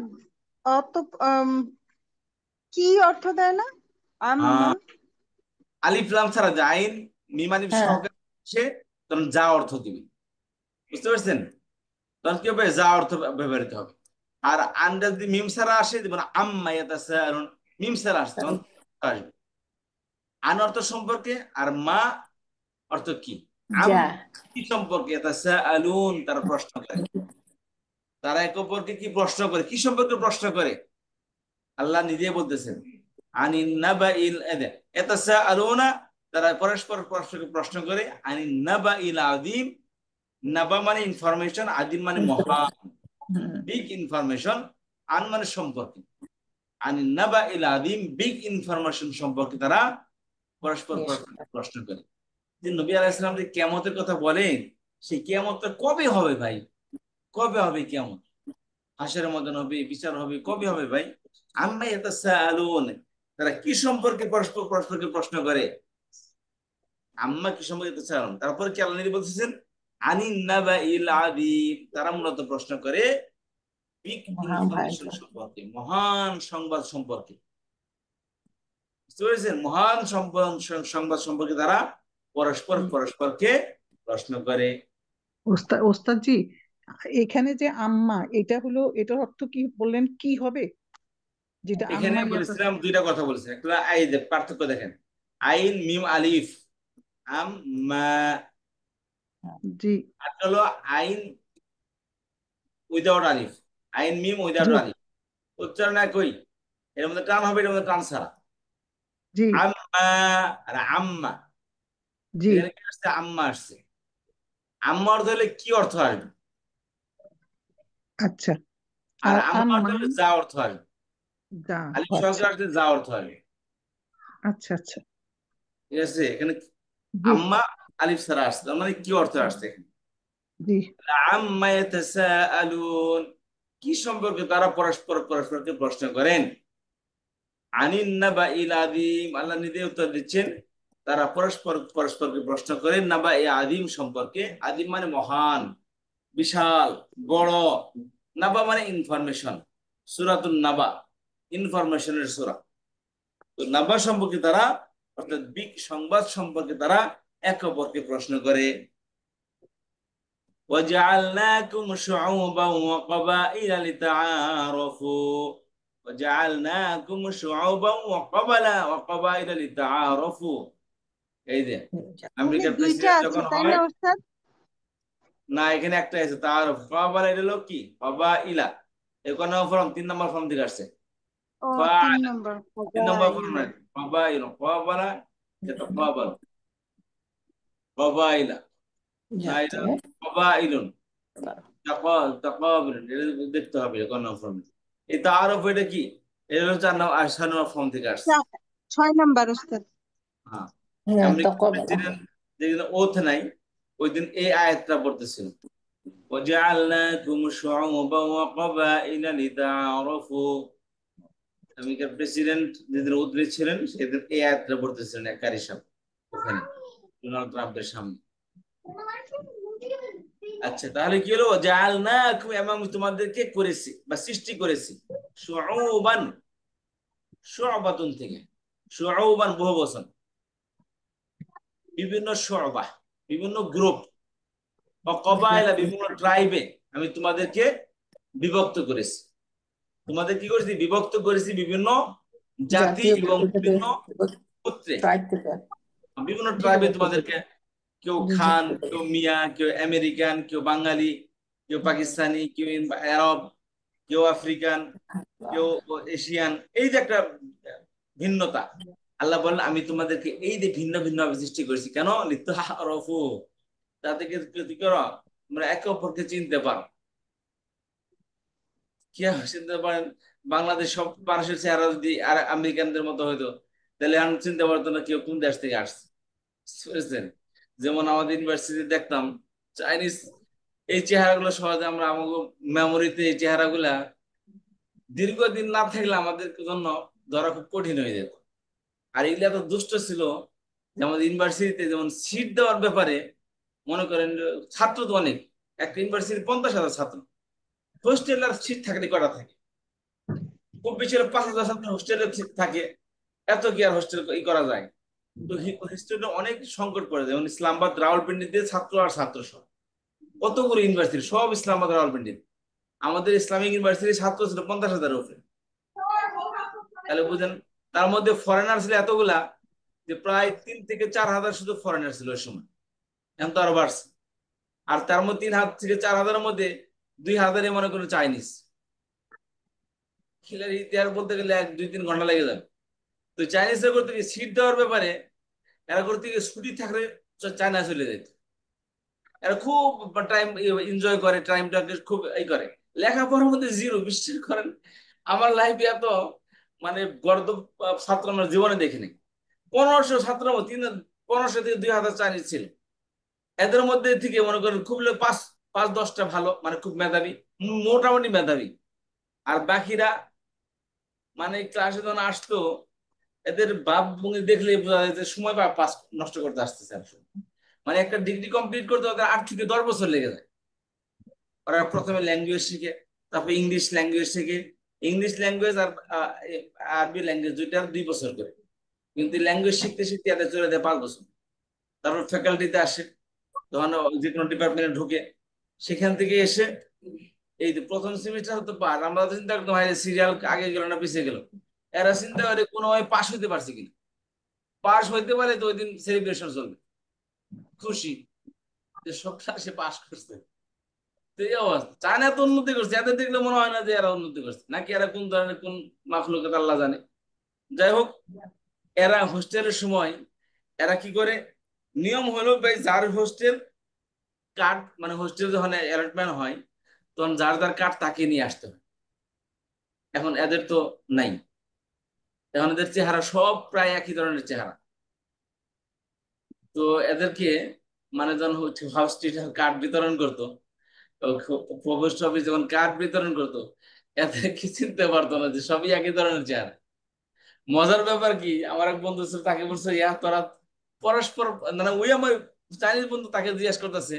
অত কি অর্থ দেয় না আম্মা? আলিফ লাম ছাড়া যে আইন মিম আলিফ হ্যাঁ সহকারে সে তখন যা অর্থ দিবে, বুঝতে পারছেন? তখন কি হবে? যা অর্থ ব্যবহৃত হবে। আর আন্ডা যদি মিম ছাড়া আসে, যেমন আম্মা ইয়াতাসাআলুন, মিম ছাড়া আসছে তখন আসবে আন অর্থ সম্পর্কে। আর মা অর্থ কি? যা। কি সম্পর্কে? ইয়াতাসাআলুন, তারা প্রশ্ন করে। তারা একে অপরকে কি প্রশ্ন করে? কি সম্পর্কে প্রশ্ন করে? আল্লাহ নিজে বলতেছেন আনিন নাবাইল ইয়াতাসাআলুনা, তারা পরস্পর পরস্পরকে প্রশ্ন করে আনিন নাবাইল আযীম। নাবা মানে ইনফরমেশন, আদিম মানে মহান, বিগ ইনফরমেশন। আন মানে সম্পর্কে। আনিন নাবাইল আযীম, বিগ ইনফরমেশন সম্পর্কে তারা পরস্পর পরস্পর প্রশ্ন করে। যে নবী আলাইহিস সালাম যে কিয়ামতের কথা বলেন, সেই কিয়ামতটা কবে হবে ভাই? কবে হবে কিয়ামত? হাসরের ময়দান হবে, বিচার হবে, কবে হবে ভাই? আম্মা ইয়াতাসাআলুন, তারা কি সম্পর্কে পরস্পর পরস্পরকে প্রশ্ন করে? আম্মা কি সম্পর্কে ইয়াতাসাআলুন। তারপর কি আল্লাহ নবী বলতেছেন আনিন নাবাইল আযীম, তারা মূলত প্রশ্ন করে বিগ ইনফরমেশন সম্পর্কে, মহান সংবাদ সম্পর্কে। বুঝতে পেরেছেন? মহান সংবাদ সম্পর্কে তারা পরস্পর পরস্পরকে প্রশ্ন করে। ওস্তাদ জি, এখানে যে আম্মা, এটা হলো, এটার অর্থ কি বললেন, কি হবে? যেটা এখানে আম্মা বলেছিলাম দুইটা কথা বলেছিলাম, একটা আই পার্থক্য দেখেন, আইন মিম আলিফ আম্মা, জি আর হলো আইন উইদাউট আলিফ, আইন মিম উইদাউট জি আলিফ। উচ্চারণ একই, এর মধ্যে টান হবে, এর মধ্যে টান ছাড়া। জি আম্মা আর আম্মা, জি এখানে কি আসছে? আম্মা আসছে। আম্মা অর্থ হলে কি অর্থ আসবে? আচ্ছা। আর আর আম্মা অর্থ আম্মা হলে যা অর্থ আসবে। যা, আলিফ আচ্ছা সহকারে আসলে যা অর্থ আসবে। আচ্ছা আচ্ছা। ঠিক আছে? এখানে জি আম্মা আলিফ ছাড়া আসছে, তার মানে কি অর্থ আসছে এখানে? জি আম্মা ইয়াতাসাআলুন, কি সম্পর্কে তারা পরস্পর পরস্পরকে প্রশ্ন করেন। আনিন নাবাইল আযীম, আল্লাহ নিজে উত্তর দিচ্ছেন তারা পরস্পর পরস্পরকে প্রশ্ন করেন নাবাই আযীম সম্পর্কে। আযীম মানে মহান, বিশাল, বড়। নাবা মানে ইনফরমেশন। সূরাতুন নাবা ইনফরমেশনের সূরা। তো নাবা সম্পর্কে তারা, অর্থাৎ বিগ সংবাদ সম্পর্কে তারা একে অপরকে প্রশ্ন করে। وجعلناكم شعوبا وقبائل لتعارفوا، وجعلناكم شعوبا وقبائل لتعارفوا। এই যে এখানে আমেরিকার দুইটা প্রেসিডেন্ট আছে যখন তাই না হয়, ওস্তাদ? না এখানে একটা আছে তাআরুফ। কবালা এটা হলো কি? কবাইলা, এখানে ফর্ম 3 নম্বর ফর্ম থেকে আসছে। ও, তিন ফাআলা নম্বর 3 নম্বর ফর্ম কবাইল। নয়, কবাইল কবালা, এটা কবাল কবাইলা, না এটা কবাইলুন, তাকাবিলুন, এটা দেখতে হবে কোন ফর্ম। এই তাআরুফ এটা কি? এটা হলো 4 নম্বর ফর্ম থেকে আসছে। 6 নম্বর ওস্তাদ। হ্যাঁ, হ্যাঁ আমেরিকার তকবেলা। প্রেসিডেন্ট যেদিন ওথ নাই, ওই দিন এই আয়াতটা পড়তেছিল, وجعلناكم شعوبا وقبائل لتعارفوا। আমেরিকার প্রেসিডেন্ট যেদিন উদ্ভিদ ছিলেন সেদিন এই আয়াতটা পড়তেছিলেন এক কারি সাহেব ওখানে ডোনাল্ড ট্রাম্পের সামনে। আচ্ছা, তাহলে কি হলো? জাআলনাকুম, আমি তোমাদেরকে করেছি বা সৃষ্টি করেছি। শুউবান, শুবাতুন থেকে, শুউবান বহু বচন, বিভিন্ন শুবা, বিভিন্ন গ্রুপ, কবাইলা বিভিন্ন ট্রাইবে আমি তোমাদেরকে বিভক্ত করেছি। তোমাদের কি করেছি? বিভক্ত করেছি বিভিন্ন জাতি জাতীয় এবং বিভিন্ন গোত্রে, ট্রাইব থেকে বিভিন্ন ট্রাইবে তোমাদেরকে, কেউ খান, কেউ মিয়া, কেউ আমেরিকান, কেউ বাঙালি, কেউ পাকিস্তানি, কেউ আরব, কেউ আফ্রিকান, কেউ এশিয়ান। এই যে একটা ভিন্নতা, আল্লাহ বললেন আমি তোমাদেরকে এই যে ভিন্ন ভিন্ন ভাবে সৃষ্টি করেছি। কেন? লিতাআরাফু, তাতে কি করো? তোমরা একে অপরকে চিনতে পারো। কি চিনতে পারেন? বাংলাদেশ সব মানুষের চেহারা যদি আর আমেরিকানদের মতো হইতো, তাহলে আমি চিনতে পারতো না কেউ কোন দেশ থেকে আসছে। বুঝতে পেরেছেন? যেমন আমাদের ইউনিভার্সিটি দেখতাম চাইনিজ এই চেহারাগুলো সহজে আমরা আমাদের মেমোরিতে এই চেহারাগুলা দীর্ঘদিন না থাকলে আমাদের জন্য ধরা খুব কঠিন হয়ে যেত। আর এগুলা তো দুষ্ট ছিল, যেমন ইউনিভার্সিটিতে যেমন সিট দেওয়ার ব্যাপারে মনে করেন ছাত্র তো অনেক, একটা ইউনিভার্সিটি 50,000 ছাত্র, হোস্টেল আর সিট থাকলে কটা থাকে? খুব বেশি হলে 5,000 ছাত্র হোস্টেলে থাকে। এত কি আর হোস্টেল ই করা যায়? তো হোস্টেলে অনেক সংকট পড়ে, যেমন ইসলামাবাদ রাওয়ালপিন্ডিতে ছাত্র আর ছাত্র সব কতগুলো ইউনিভার্সিটি সব ইসলামাবাদ রাওয়ালপিন্ডিতে, আমাদের ইসলামিক ইউনিভার্সিটির ছাত্র ছিল 50,000-এর উপরে। তাহলে বুঝেন, তার মধ্যে ফরেনার ছিল এতগুলা যে প্রায় 3 থেকে 4 হাজার শুধু ফরেনার ছিল ওই সময়। এখন তো আরো বাড়ছে। আর তার মধ্যে 3 থেকে 4 হাজারের মধ্যে 2,000 মনে করেন চাইনিজ। খেলার ইতিহাস বলতে গেলে 1-2-3 ঘন্টা লেগে যাবে। তো চাইনিজরা করতে গিয়ে সিট দেওয়ার ব্যাপারে এরা করতে গিয়ে ছুটি থাকলে চায়না চলে যেত। এরা খুব টাইম এনজয় করে, টাইমটাকে খুব এই করে। লেখাপড়ার মধ্যে জিরো, বিশ্বাস করেন আমার লাইফে এত মানে গর্দ ছাত্র আমার জীবনে দেখিনি। 1500 ছাত্র, 1500 থেকে 2,000 চাইনিজ ছিল। এদের মধ্যে থেকে মনে করেন খুব 5-10টা ভালো, মানে খুব মেধাবী, মোটামুটি মেধাবী। আর বাকিরা মানে ক্লাসে যখন আসতো এদের ভাব ভঙ্গি দেখলে বোঝা যায় যে সময় পাস নষ্ট করতে আসতেছে আসলে। মানে একটা ডিগ্রি কমপ্লিট করতে ওদের 8 থেকে 10 বছর লেগে যায়। ওরা প্রথমে ল্যাঙ্গুয়েজ শিখে, তারপর ইংলিশ ল্যাঙ্গুয়েজ শিখে, ইংলিশ ল্যাঙ্গুয়েজ আর আরবি ল্যাঙ্গুয়েজ দুইটার 2 বছর করে। কিন্তু ল্যাঙ্গুয়েজ শিখতে শিখতে এদের চলে যায় 5 বছর। তারপর ফ্যাকাল্টিতে আসে, তখন যে কোনো ডিপার্টমেন্টে ঢুকে, সেখান থেকে এসে এই যে প্রথম সেমিস্টার হতে পার, আমরা তো চিন্তা করতাম ভাই সিরিয়াল আগে গেল না পিছিয়ে গেল। এরা চিন্তা করে কোনো ভাবে পাশ হইতে পারছে কিনা, পাশ হইতে পারে তো ওই দিন সেলিব্রেশন চলবে, খুশি যে সব ক্লাসে পাশ করছে। তো এই অবস্থা। চায়না তো উন্নতি করছে, এদের দেখলে মনে হয় না যে এরা উন্নতি করছে, নাকি এরা কোন ধরনের কোন মাখলুকাত আল্লাহ জানে। যাই হোক, এরা হোস্টেলের সময় এরা কি করে, নিয়ম হলো ভাই যার হোস্টেল কার্ড, মানে হোস্টেল যখন অ্যালটমেন্ট হয় তখন যার যার কার্ড তাকে নিয়ে আসতে হয়। এখন এদের তো নাই, এখন এদের চেহারা সব প্রায় একই ধরনের চেহারা। তো এদেরকে মানে যখন হোস্টেল কার্ড বিতরণ করতো, পোস্ট অফিস যখন কার্ড বিতরণ করতো, এদেরকে চিনতে পারতো না যে সবই একই ধরনের চেহারা। মজার ব্যাপার কি, আমার এক বন্ধু ছিল, তাকে বলছে ইয়া তোরা পরস্পর, মানে ওই আমার চাইনিজ বন্ধু তাকে জিজ্ঞাসা করতেছে,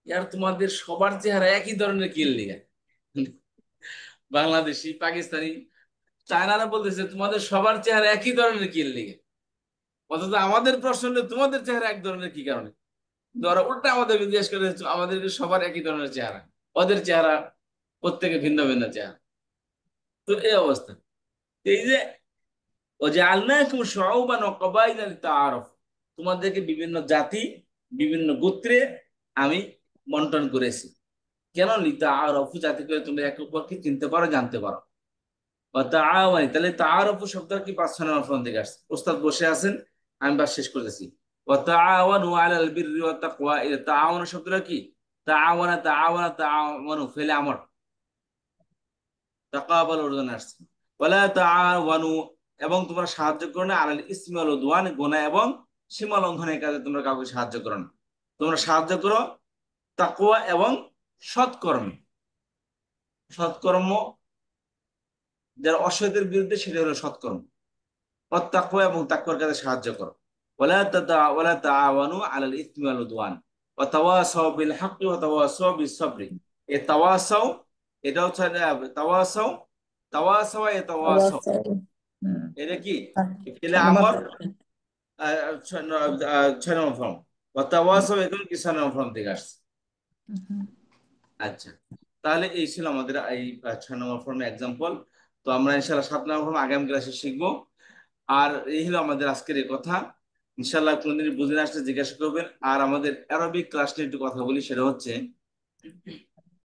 ইয়ার তোমাদের সবার চেহারা একই ধরনের কি লিগা? বাংলাদেশি, পাকিস্তানি, চায়নারা বলতেছে তোমাদের সবার চেহারা একই ধরনের কি লিগে, অথচ আমাদের প্রশ্ন হলো তোমাদের চেহারা এক ধরনের কি কারণে? ধরো উল্টা আমাদেরকে জিজ্ঞেস করে, আমাদের সবার একই ধরনের চেহারা, ওদের চেহারা প্রত্যেকে ভিন্ন ভিন্ন চেহারা। তো এই অবস্থা। এই যে ওয়াজআলনাকুম শুউবান ওয়া ক্বাবাইলা লিতাআরাফু, তোমাদেরকে বিভিন্ন জাতি বিভিন্ন গোত্রে আমি বন্টন করেছি। কেন? লিতাআরাফু, যাতে করে তোমরা একে অপরকে চিনতে পারো, জানতে পারো। তাআওয়ানি, তাহলে তাআরাফু শব্দটা কি 5-6 নম্বর ফর্ম থেকে আসছে। ওস্তাদ বসে আছেন, আমি বাস শেষ করতেছি। তাআওয়ানু আলাল বিররি ওয়াত তাকওয়া, এই তাআওয়ানু শব্দটা কি? তাআওয়ানা তাআওয়ানা তাআওয়ানু ফেলে আমর, তাকাবাল অর্জন আসছে। ওয়ালা তাআওয়ানু, এবং তোমরা সাহায্য করো না, আলাল ইসমি ওয়াল উদওয়ান, গুনাহ এবং সীমা লঙ্ঘনের কাজে তোমরা কাউকে সাহায্য করো না। তোমরা সাহায্য করো তাকওয়া এবং সৎকর্মে। সৎকর্ম যারা অসৎের বিরুদ্ধে, সেটা হলো সৎকর্ম। তাকওয়া এবং তাকওয়ার কাজে সাহায্য করো। ওয়ালা তাআওয়ানু আলাল ইসমি ওয়াল উদওয়ান ওয়া তাওয়াসাউ বিল হাক্কি ওয়া তাওয়াসাউ বিস সাবরি। এই তাওয়াসাউ, এটা হচ্ছে তাওয়াসাউ, তাওয়াসাউ এ তাওয়াসাউ, এটা কি ফেলে আমর 6 নম্বর ফর্ম, ওয়া তাওয়াসাউ এগুলো কি 6 নম্বর ফর্ম থেকে আসছে। আচ্ছা, তাহলে এই ছিল আমাদের এই 6 নম্বর ফর্মের এক্সাম্পল। তো আমরা ইনশাআল্লাহ 7 নম্বর ফর্ম আগামী ক্লাসে শিখবো। আর এই হলো আমাদের আজকের এই কথা। ইনশাআল্লাহ কোনদিন বুঝে না আসলে জিজ্ঞাসা করবেন। আর আমাদের অ্যারাবিক ক্লাস নিয়ে একটু কথা বলি, সেটা হচ্ছে